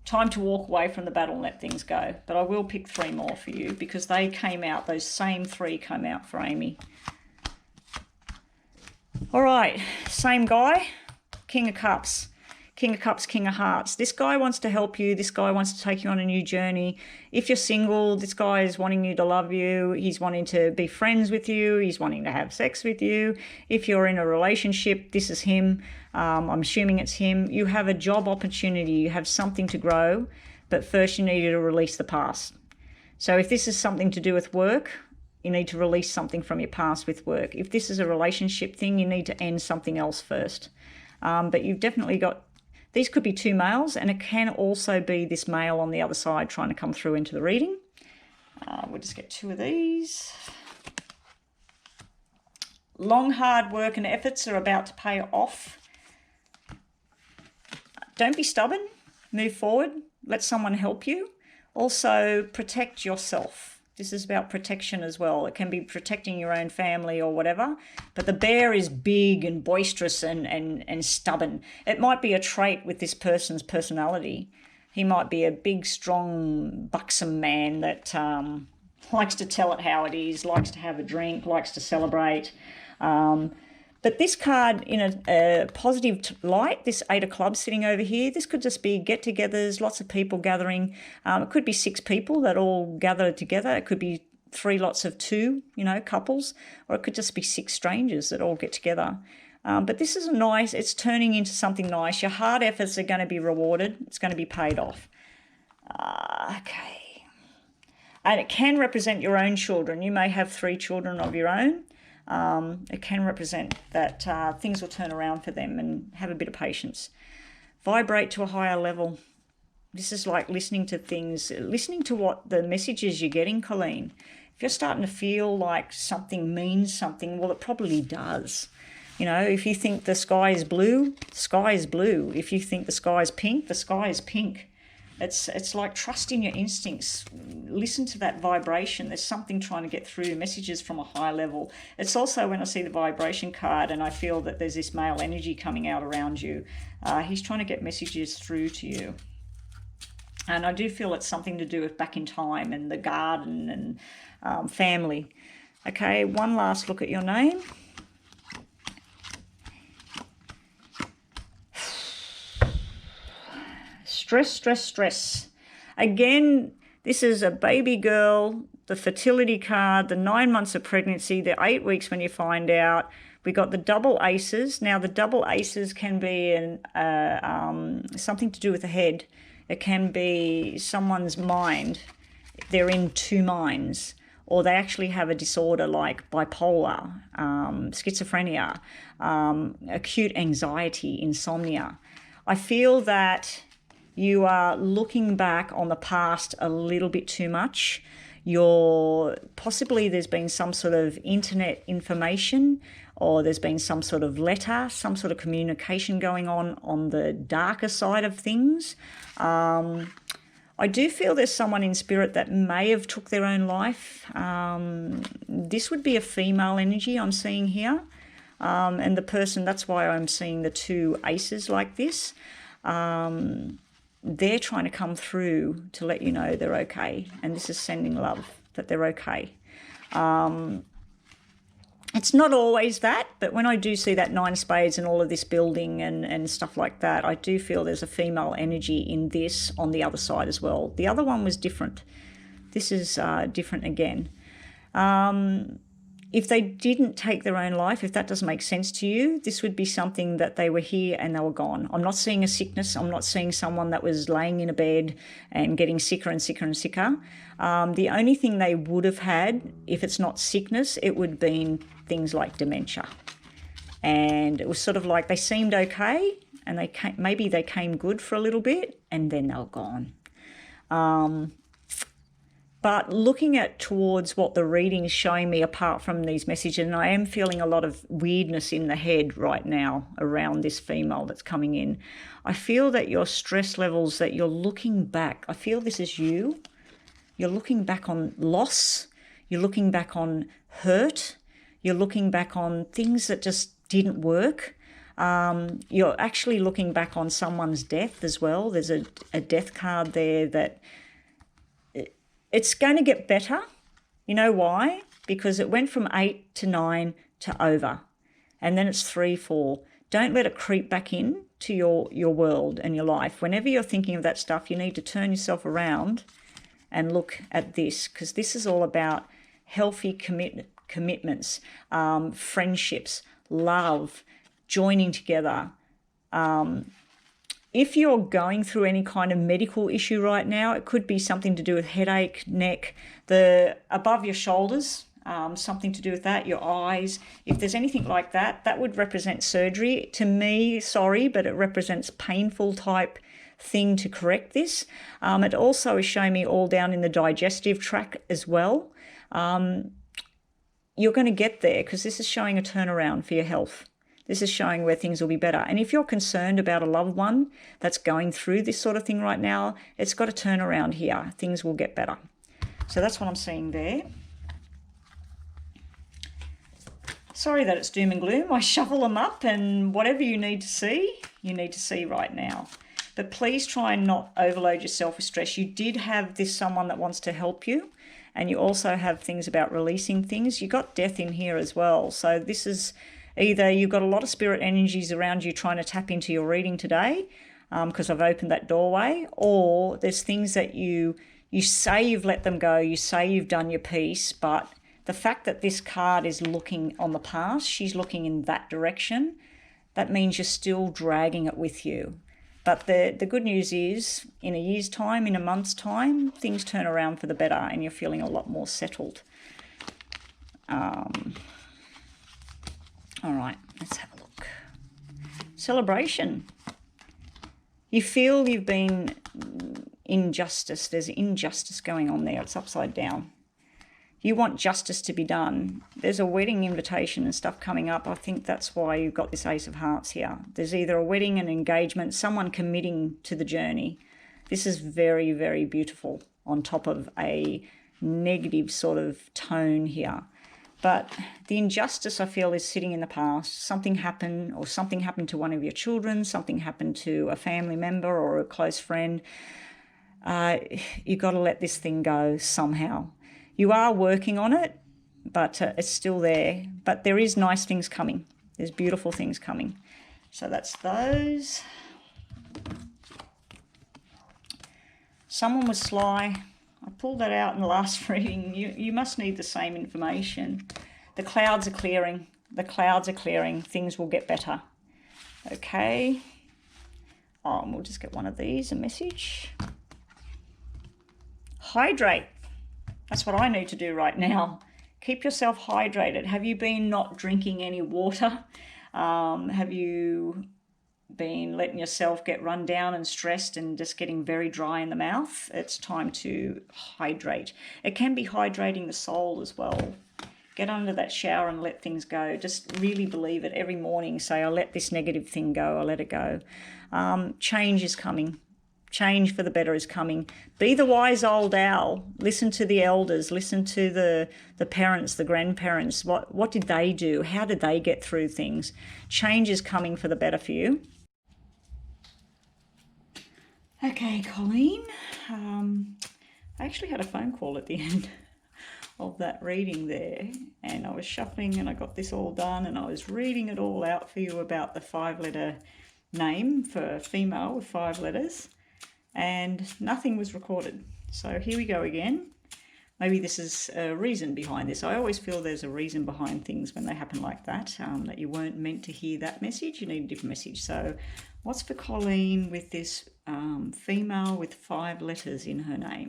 Time to walk away from the battle and let things go. But I will pick 3 more for you because they came out, those same 3 came out for Amy. All right, same guy, King of Cups. King of Cups, King of Hearts. This guy wants to help you. This guy wants to take you on a new journey. If you're single, this guy is wanting you to love you. He's wanting to be friends with you. He's wanting to have sex with you. If you're in a relationship, this is him. I'm assuming it's him. You have a job opportunity. You have something to grow, but first you need to release the past. So if this is something to do with work, you need to release something from your past with work. If this is a relationship thing, you need to end something else first. But you've definitely got, these could be 2 males, and it can also be this male on the other side trying to come through into the reading. We'll just get 2 of these. Long, hard work and efforts are about to pay off. Don't be stubborn. Move forward. Let someone help you. Also, protect yourself. This is about protection as well. It can be protecting your own family or whatever, but the bear is big and boisterous and stubborn. It might be a trait with this person's personality. He might be a big, strong, buxom man that likes to tell it how it is, likes to have a drink, likes to celebrate. But this card, in a positive light, this 8 of clubs sitting over here, this could just be get-togethers, lots of people gathering. It could be 6 people that all gather together. It could be 3 lots of 2, couples, or it could just be 6 strangers that all get together. But this is nice. It's turning into something nice. Your hard efforts are going to be rewarded. It's going to be paid off. Okay. And it can represent your own children. You may have 3 children of your own. It can represent that things will turn around for them, and have a bit of patience. Vibrate to a higher level. This is like listening to things, listening to what the messages you're getting, Colleen. If you're starting to feel like something means something, well, it probably does. If you think the sky is blue, the sky is blue. If you think the sky is pink, the sky is pink. It's like trusting your instincts. Listen to that vibration. There's something trying to get through, messages from a higher level. It's also when I see the vibration card and I feel that there's this male energy coming out around you. He's trying to get messages through to you. And I do feel it's something to do with back in time and the garden and family. Okay, one last look at your name. Stress, stress, stress. Again, this is a baby girl, the fertility card, the 9 months of pregnancy, the 8 weeks when you find out. We got the double aces. Now, the double aces can be something to do with the head. It can be someone's mind. They're in two minds. Or they actually have a disorder like bipolar, schizophrenia, acute anxiety, insomnia. I feel that you are looking back on the past a little bit too much. Possibly there's been some sort of internet information, or there's been some sort of letter, some sort of communication going on the darker side of things. I do feel there's someone in spirit that may have took their own life. This would be a female energy I'm seeing here. And the person, that's why I'm seeing the two aces like this. They're trying to come through to let you know they're okay. And this is sending love, that they're okay. It's not always that, but when I do see that 9 of spades and all of this building and stuff like that, I do feel there's a female energy in this on the other side as well. The other one was different. This is different again. If they didn't take their own life, if that doesn't make sense to you, this would be something that they were here and they were gone. I'm not seeing a sickness. I'm not seeing someone that was laying in a bed and getting sicker and sicker and sicker. The only thing they would have had, if it's not sickness, it would have been things like dementia. And it was sort of like they seemed okay and maybe they came good for a little bit and then they were gone. But looking at towards what the reading is showing me apart from these messages, and I am feeling a lot of weirdness in the head right now around this female that's coming in. I feel that your stress levels, that you're looking back. I feel this is you. You're looking back on loss. You're looking back on hurt. You're looking back on things that just didn't work. You're actually looking back on someone's death as well. There's a death card there that... It's going to get better. You know why? Because it went from 8 to 9 to over. And then it's 3, 4. Don't let it creep back in to your world and your life. Whenever you're thinking of that stuff, you need to turn yourself around and look at this, because this is all about healthy commitments, friendships, love, joining together. If you're going through any kind of medical issue right now, it could be something to do with headache, neck, the above your shoulders, something to do with that, your eyes. If there's anything like that, that would represent surgery. To me, sorry, but it represents painful type thing to correct this. It also is showing me all down in the digestive tract as well. You're going to get there because this is showing a turnaround for your health. This is showing where things will be better. And if you're concerned about a loved one that's going through this sort of thing right now, it's got to turn around here. Things will get better. So that's what I'm seeing there. Sorry that it's doom and gloom. I shuffle them up, and whatever you need to see right now. But please try and not overload yourself with stress. You did have this someone that wants to help you, and you also have things about releasing things. You got death in here as well. So this is... either you've got a lot of spirit energies around you trying to tap into your reading today, because I've opened that doorway, or there's things that you say you've let them go, you say you've done your piece, but the fact that this card is looking on the past, she's looking in that direction, that means you're still dragging it with you. But the good news is, in a year's time, in a month's time, things turn around for the better and you're feeling a lot more settled. All right, let's have a look. Celebration. You feel you've been injustice. There's injustice going on there. It's upside down. You want justice to be done. There's a wedding invitation and stuff coming up. I think that's why you've got this Ace of Hearts here. There's either a wedding, an engagement, someone committing to the journey. This is very, very beautiful on top of a negative sort of tone here. But the injustice, I feel, is sitting in the past. Something happened, or something happened to one of your children, something happened to a family member or a close friend. You've got to let this thing go somehow. You are working on it, but it's still there. But there is nice things coming. There's beautiful things coming. So that's those. Someone was sly. I pulled that out in the last reading. You must need the same information. The clouds are clearing. The clouds are clearing. Things will get better. Okay. Oh, and we'll just get one of these, a message. Hydrate. That's what I need to do right now. Keep yourself hydrated. Have you been not drinking any water? Have you been letting yourself get run down and stressed and just getting very dry in the mouth? It's time to hydrate. It can be hydrating the soul as well. Get under that shower and let things go. Just really believe it every morning. Say, I'll let this negative thing go. I'll let it go. Change is coming. Change for the better is coming. Be the wise old owl. Listen to the elders. Listen to the parents, the grandparents. What did they do? How did they get through things? Change is coming for the better for you. Okay, Colleen. I actually had a phone call at the end of that reading there, and I was shuffling and I got this all done and I was reading it all out for you about the 5-letter name for a female with 5 letters, and nothing was recorded. So here we go again. Maybe this is a reason behind this. I always feel there's a reason behind things when they happen like that, that you weren't meant to hear that message. You need a different message. So what's for Colleen with this female with 5 letters in her name?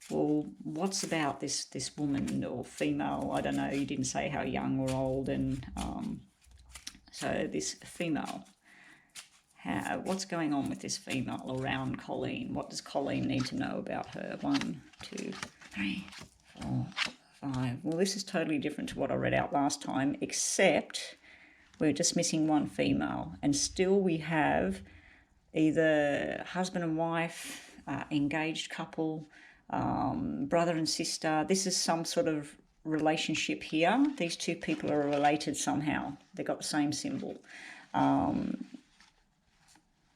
Well, what's about this woman or female? I don't know. You didn't say how young or old. And so this female, what's going on with this female around Colleen? What does Colleen need to know about her? 1, 2, 3, 4, 5. Well, this is totally different to what I read out last time, except we're just missing one female. And still we have either husband and wife, engaged couple, brother and sister. This is some sort of relationship here. These two people are related somehow. They've got the same symbol.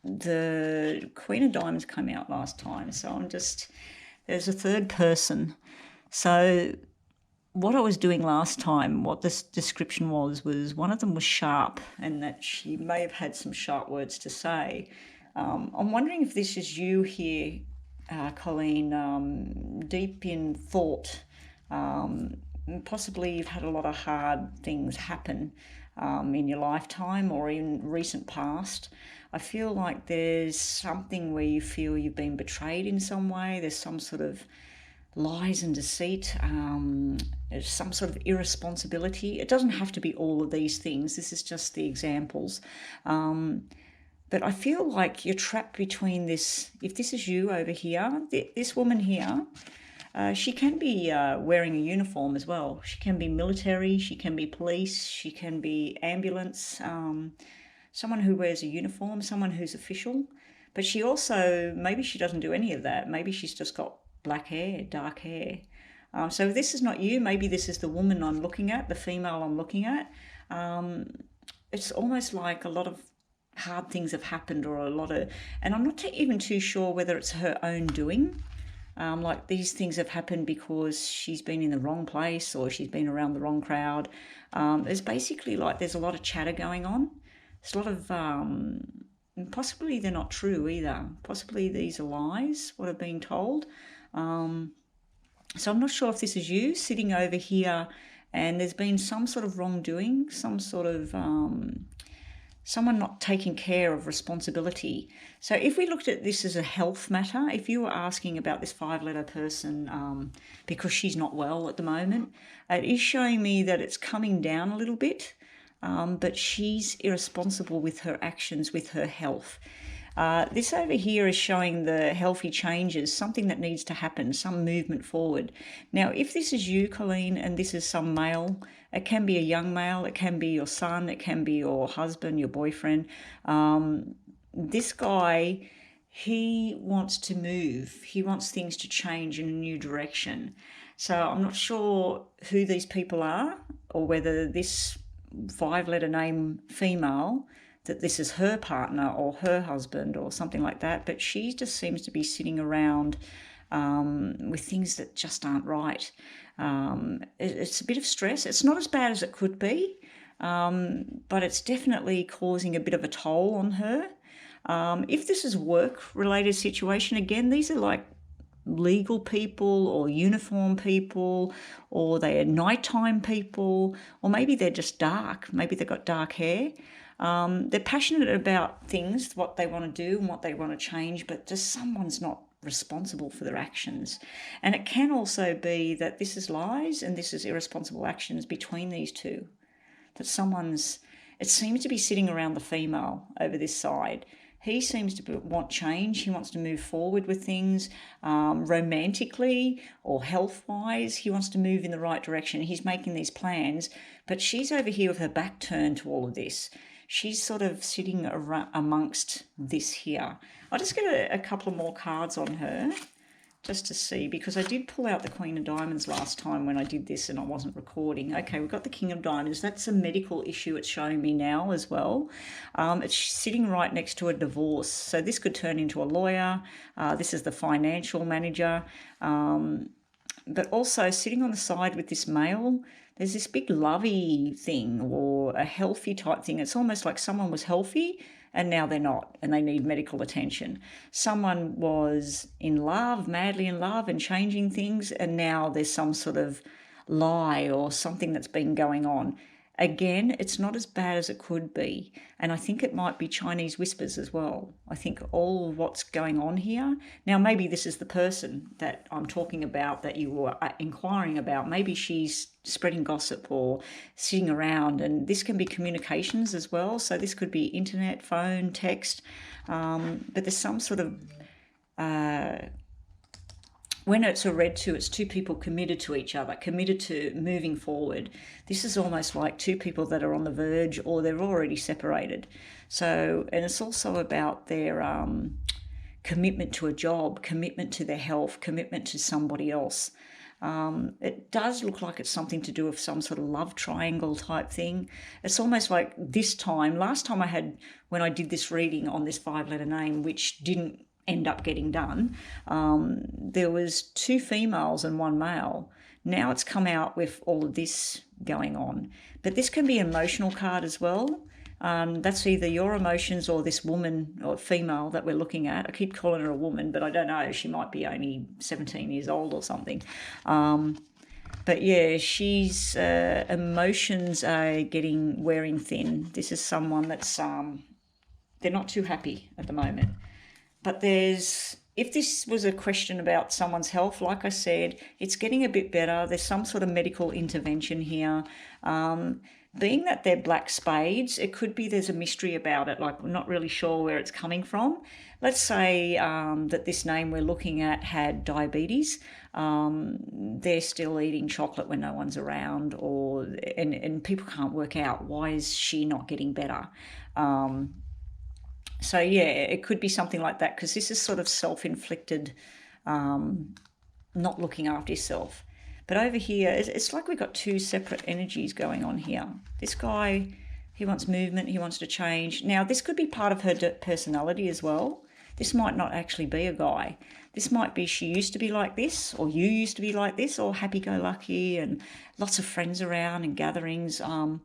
The Queen of Diamonds came out last time, so there's a third person. So what I was doing last time, what this description was one of them was sharp, and that she may have had some sharp words to say. I'm wondering if this is you here, Colleen, deep in thought. Possibly you've had a lot of hard things happen in your lifetime or in recent past. I feel like there's something where you feel you've been betrayed in some way. There's some sort of lies and deceit, there's some sort of irresponsibility. It doesn't have to be all of these things. This is just the examples. But I feel like you're trapped between this. If this is you over here, this woman here, she can be wearing a uniform as well. She can be military, she can be police, she can be ambulance, someone who wears a uniform, someone who's official. But she also, maybe she doesn't do any of that. Maybe she's just got black hair, dark hair. So if this is not you, maybe this is the woman I'm looking at, the female I'm looking at. It's almost like a lot of hard things have happened, or and I'm not even too sure whether it's her own doing. Like these things have happened because she's been in the wrong place or she's been around the wrong crowd. There's basically there's a lot of chatter going on. There's a lot of, possibly they're not true either. Possibly these are lies, what I've been told. So I'm not sure if this is you sitting over here and there's been some sort of wrongdoing, some sort of someone not taking care of responsibility. So if we looked at this as a health matter, if you were asking about this 5-letter person because she's not well at the moment, it is showing me that it's coming down a little bit, but she's irresponsible with her actions, with her health. This over here is showing the healthy changes, something that needs to happen, some movement forward. Now, if this is you, Colleen, and this is some male, it can be a young male, it can be your son, it can be your husband, your boyfriend. This guy, he wants to move. He wants things to change in a new direction. So I'm not sure who these people are, or whether this 5-letter name female, that this is her partner or her husband or something like that. But she just seems to be sitting around with things that just aren't right. It's a bit of stress. It's not as bad as it could be, but it's definitely causing a bit of a toll on her. If this is work-related situation, again, these are like legal people or uniform people, or they are nighttime people, or maybe they're just dark. Maybe they've got dark hair. They're passionate about things, what they want to do and what they want to change, but just someone's not responsible for their actions. And it can also be that this is lies and this is irresponsible actions between these two. That it seems to be sitting around the female over this side. He seems to want change. He wants to move forward with things romantically or health-wise. He wants to move in the right direction. He's making these plans, but she's over here with her back turned to all of this. She's sort of sitting amongst this here. I'll just get a couple of more cards on her just to see, because I did pull out the Queen of Diamonds last time when I did this and I wasn't recording. Okay, we've got the King of Diamonds. That's a medical issue it's showing me now as well. It's sitting right next to a divorce. So this could turn into a lawyer. This is the financial manager. But also sitting on the side with this male, there's this big lovey thing or a healthy type thing. It's almost like someone was healthy and now they're not, and they need medical attention. Someone was in love, madly in love and changing things, and now there's some sort of lie or something that's been going on. Again, it's not as bad as it could be. And I think it might be Chinese whispers as well. I think all what's going on here. Now, maybe this is the person that I'm talking about that you were inquiring about. Maybe she's spreading gossip or sitting around, and this can be communications as well. So this could be internet, phone, text. But there's some sort of... when it's a red two, it's two people committed to each other, committed to moving forward. This is almost like two people that are on the verge or they're already separated. So, and it's also about their commitment to a job, commitment to their health, commitment to somebody else. It does look like it's something to do with some sort of love triangle type thing. It's almost like last time I had, when I did this reading on this 5-letter name, which didn't end up getting done, there was 2 females and 1 male. Now it's come out with all of this going on. But this can be an emotional card as well. That's either your emotions or this woman or female that we're looking at. I keep calling her a woman, but I don't know. She might be only 17 years old or something. But yeah, she's emotions are wearing thin. This is someone that's they're not too happy at the moment. But if this was a question about someone's health, like I said, it's getting a bit better. There's some sort of medical intervention here. Being that they're black spades, it could be there's a mystery about it, like we're not really sure where it's coming from. Let's say that this name we're looking at had diabetes. They're still eating chocolate when no one's around, and people can't work out, why is she not getting better? So yeah, it could be something like that, because this is sort of self-inflicted, not looking after yourself. But over here, it's like we've got 2 separate energies going on here. This guy, he wants movement, he wants to change. Now, this could be part of her personality as well. This might not actually be a guy. This might be she used to be like this, or you used to be like this, or happy-go-lucky and lots of friends around and gatherings, and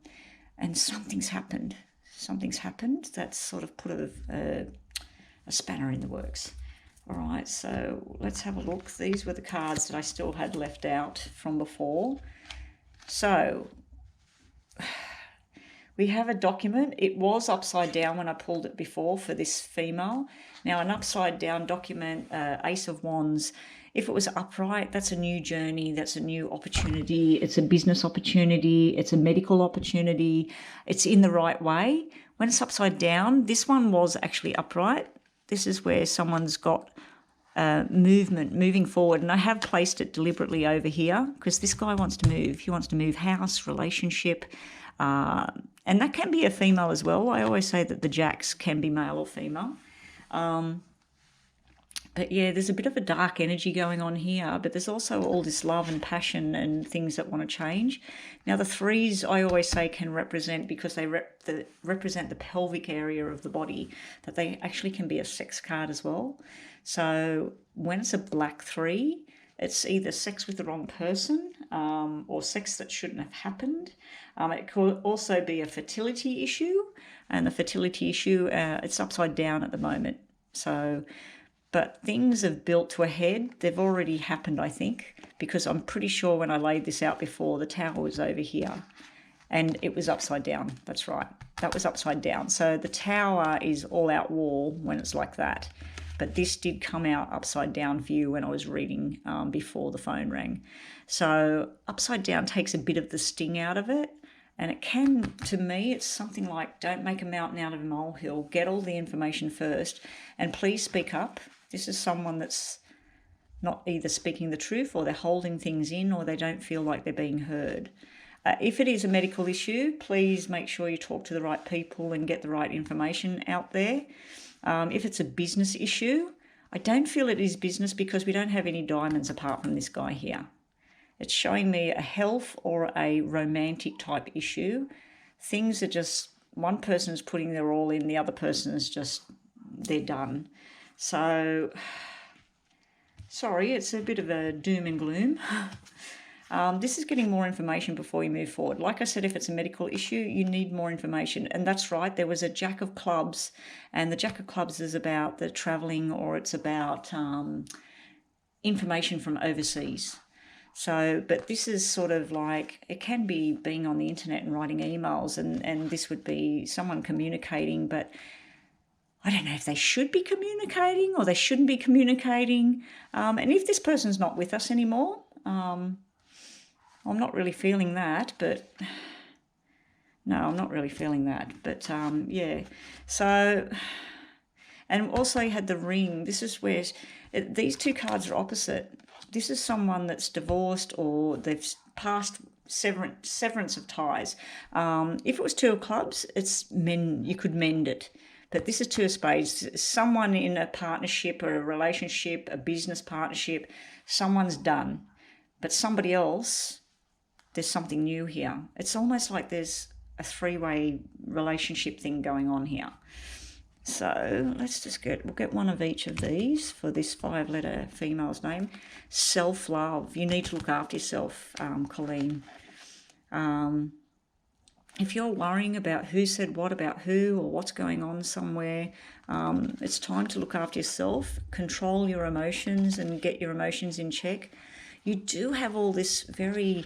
something's happened. Something's happened that's sort of put a spanner in the works. All right, so let's have a look. These were the cards that I still had left out from before. So we have a document. It was upside down when I pulled it before for this female. Now an upside down document, Ace of Wands, if it was upright, that's a new journey, that's a new opportunity, it's a business opportunity, it's a medical opportunity, it's in the right way. When it's upside down, this one was actually upright. This is where someone's got moving forward, and I have placed it deliberately over here because this guy wants to move. He wants to move house, relationship, and that can be a female as well. I always say that the jacks can be male or female. But yeah, there's a bit of a dark energy going on here, but there's also all this love and passion and things that want to change. Now, the threes, I always say, can represent, because they represent the pelvic area of the body, that they actually can be a sex card as well. So when it's a black three, it's either sex with the wrong person or sex that shouldn't have happened. It could also be a fertility issue, and the fertility issue, it's upside down at the moment. So, but things have built to a head. They've already happened, I think, because I'm pretty sure when I laid this out before, the tower was over here and it was upside down. That's right. That was upside down. So the tower is all out wall when it's like that. But this did come out upside down for you when I was reading before the phone rang. So upside down takes a bit of the sting out of it. And it can, to me, it's something like, don't make a mountain out of a molehill. Get all the information first and please speak up. This is someone that's not either speaking the truth, or they're holding things in, or they don't feel like they're being heard. If it is a medical issue, please make sure you talk to the right people and get the right information out there. If it's a business issue, I don't feel it is business because we don't have any diamonds apart from this guy here. It's showing me a health or a romantic type issue. Things are just, one person is putting their all in, the other person is just, they're done. So, sorry, it's a bit of a doom and gloom. This is getting more information before you move forward. Like I said, if it's a medical issue, you need more information. And that's right, there was a Jack of Clubs, and the Jack of Clubs is about the travelling, or it's about information from overseas. So, but this is sort of like, it can be being on the internet and writing emails, and this would be someone communicating, but I don't know if they should be communicating or they shouldn't be communicating. And if this person's not with us anymore, I'm not really feeling that, but no, I'm not really feeling that. But yeah, so, and also you had the ring. This is where these two cards are opposite. This is someone that's divorced, or they've passed severance of ties. If it was Two of Clubs, it's you could mend it. But this is Two of Spades. Someone in a partnership or a relationship, a business partnership, someone's done. But somebody else, there's something new here. It's almost like there's a three-way relationship thing going on here. So let's just we'll get one of each of these for this 5-letter female's name. Self-love. You need to look after yourself, Colleen. If you're worrying about who said what about who, or what's going on somewhere, it's time to look after yourself, control your emotions and get your emotions in check. You do have all this very,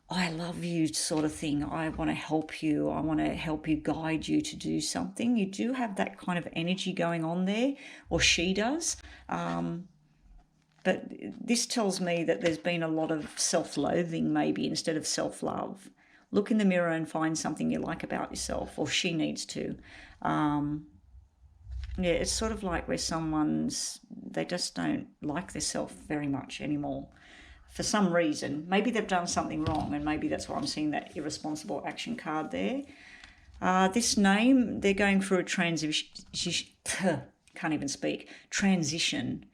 I love you sort of thing. I want to help you. I want to help you, guide you to do something. You do have that kind of energy going on there, or she does. But this tells me that there's been a lot of self-loathing maybe instead of self-love. Look in the mirror and find something you like about yourself, or she needs to. Yeah, it's sort of like where they just don't like themselves very much anymore for some reason. Maybe they've done something wrong, and maybe that's why I'm seeing that irresponsible action card there. This name, they're going through a transition. Can't even speak. Transition.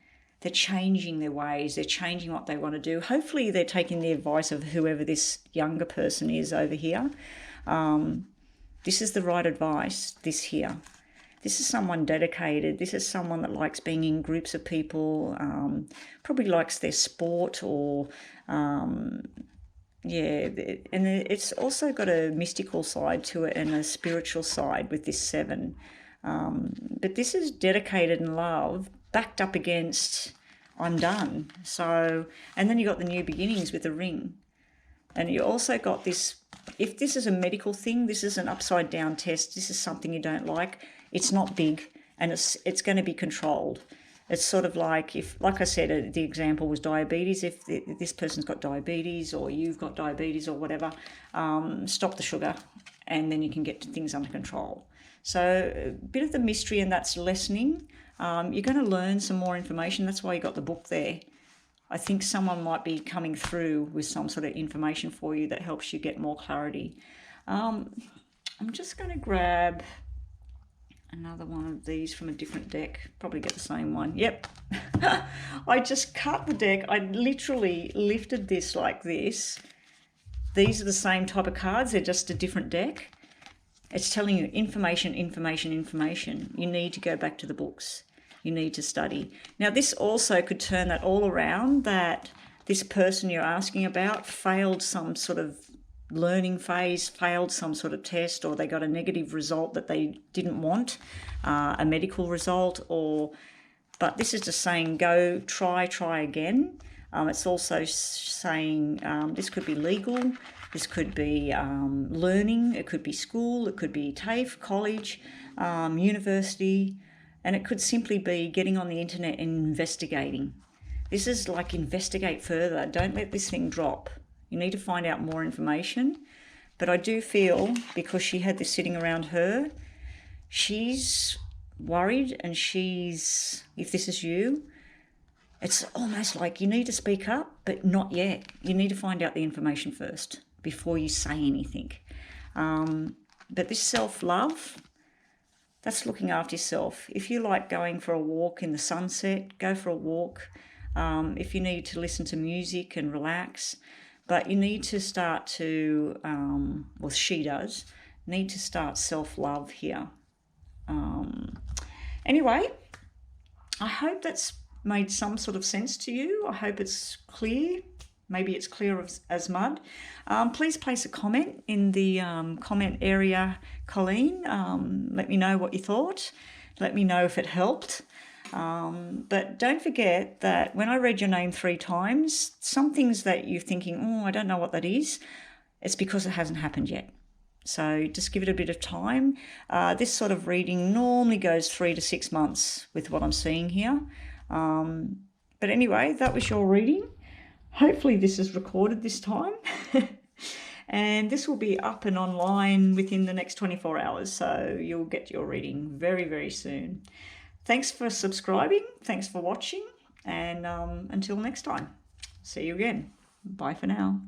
They're changing their ways. They're changing what they want to do. Hopefully they're taking the advice of whoever this younger person is over here. This is the right advice, this here. This is someone dedicated. This is someone that likes being in groups of people, probably likes their sport, or, yeah, and it's also got a mystical side to it and a spiritual side with this 7. But this is dedicated and love, backed up against I'm done. So, and then you got the new beginnings with the ring. And you also got this, if this is a medical thing, this is an upside down test. This is something you don't like. It's not big, and it's going to be controlled. It's sort of like, if, like I said, the example was diabetes. If this person's got diabetes, or you've got diabetes, or whatever, stop the sugar, and then you can get things under control. So a bit of the mystery, and that's lessening. You're going to learn some more information. That's why you got the book there. I think someone might be coming through with some sort of information for you that helps you get more clarity. I'm just going to grab Another one of these from a different deck. Probably get the same one. Yep. I just cut the deck. I literally lifted this like this. These are the same type of cards. They're just a different deck. It's telling you information, information, information. You need to go back to the books. You need to study. Now, this also could turn that all around, that this person you're asking about failed some sort of learning phase, failed some sort of test, or they got a negative result that they didn't want, a medical result, but this is just saying go try again. It's also saying this could be legal, this could be learning, it could be school, it could be TAFE, college, university, and it could simply be getting on the internet and investigating. This is like investigate further. Don't let this thing drop. You need to find out more information. But I do feel, because she had this sitting around her, she's worried, and if this is you, it's almost like you need to speak up, but not yet. You need to find out the information first before you say anything. But this self-love, that's looking after yourself. If you like going for a walk in the sunset, go for a walk. If you need to listen to music and relax, but you need to start to, well, she does, need to start self-love here. Anyway, I hope that's made some sort of sense to you. I hope it's clear. Maybe it's clear as mud. Please place a comment in the comment area, Colleen. Let me know what you thought. Let me know if it helped. But don't forget that when I read your name 3 times, some things that you're thinking, oh, I don't know what that is, it's because it hasn't happened yet. So just give it a bit of time. This sort of reading normally goes 3 to 6 months with what I'm seeing here. But anyway, that was your reading. Hopefully this is recorded this time. And this will be up and online within the next 24 hours. So you'll get your reading very, very soon. Thanks for subscribing. Thanks for watching. And until next time, see you again. Bye for now.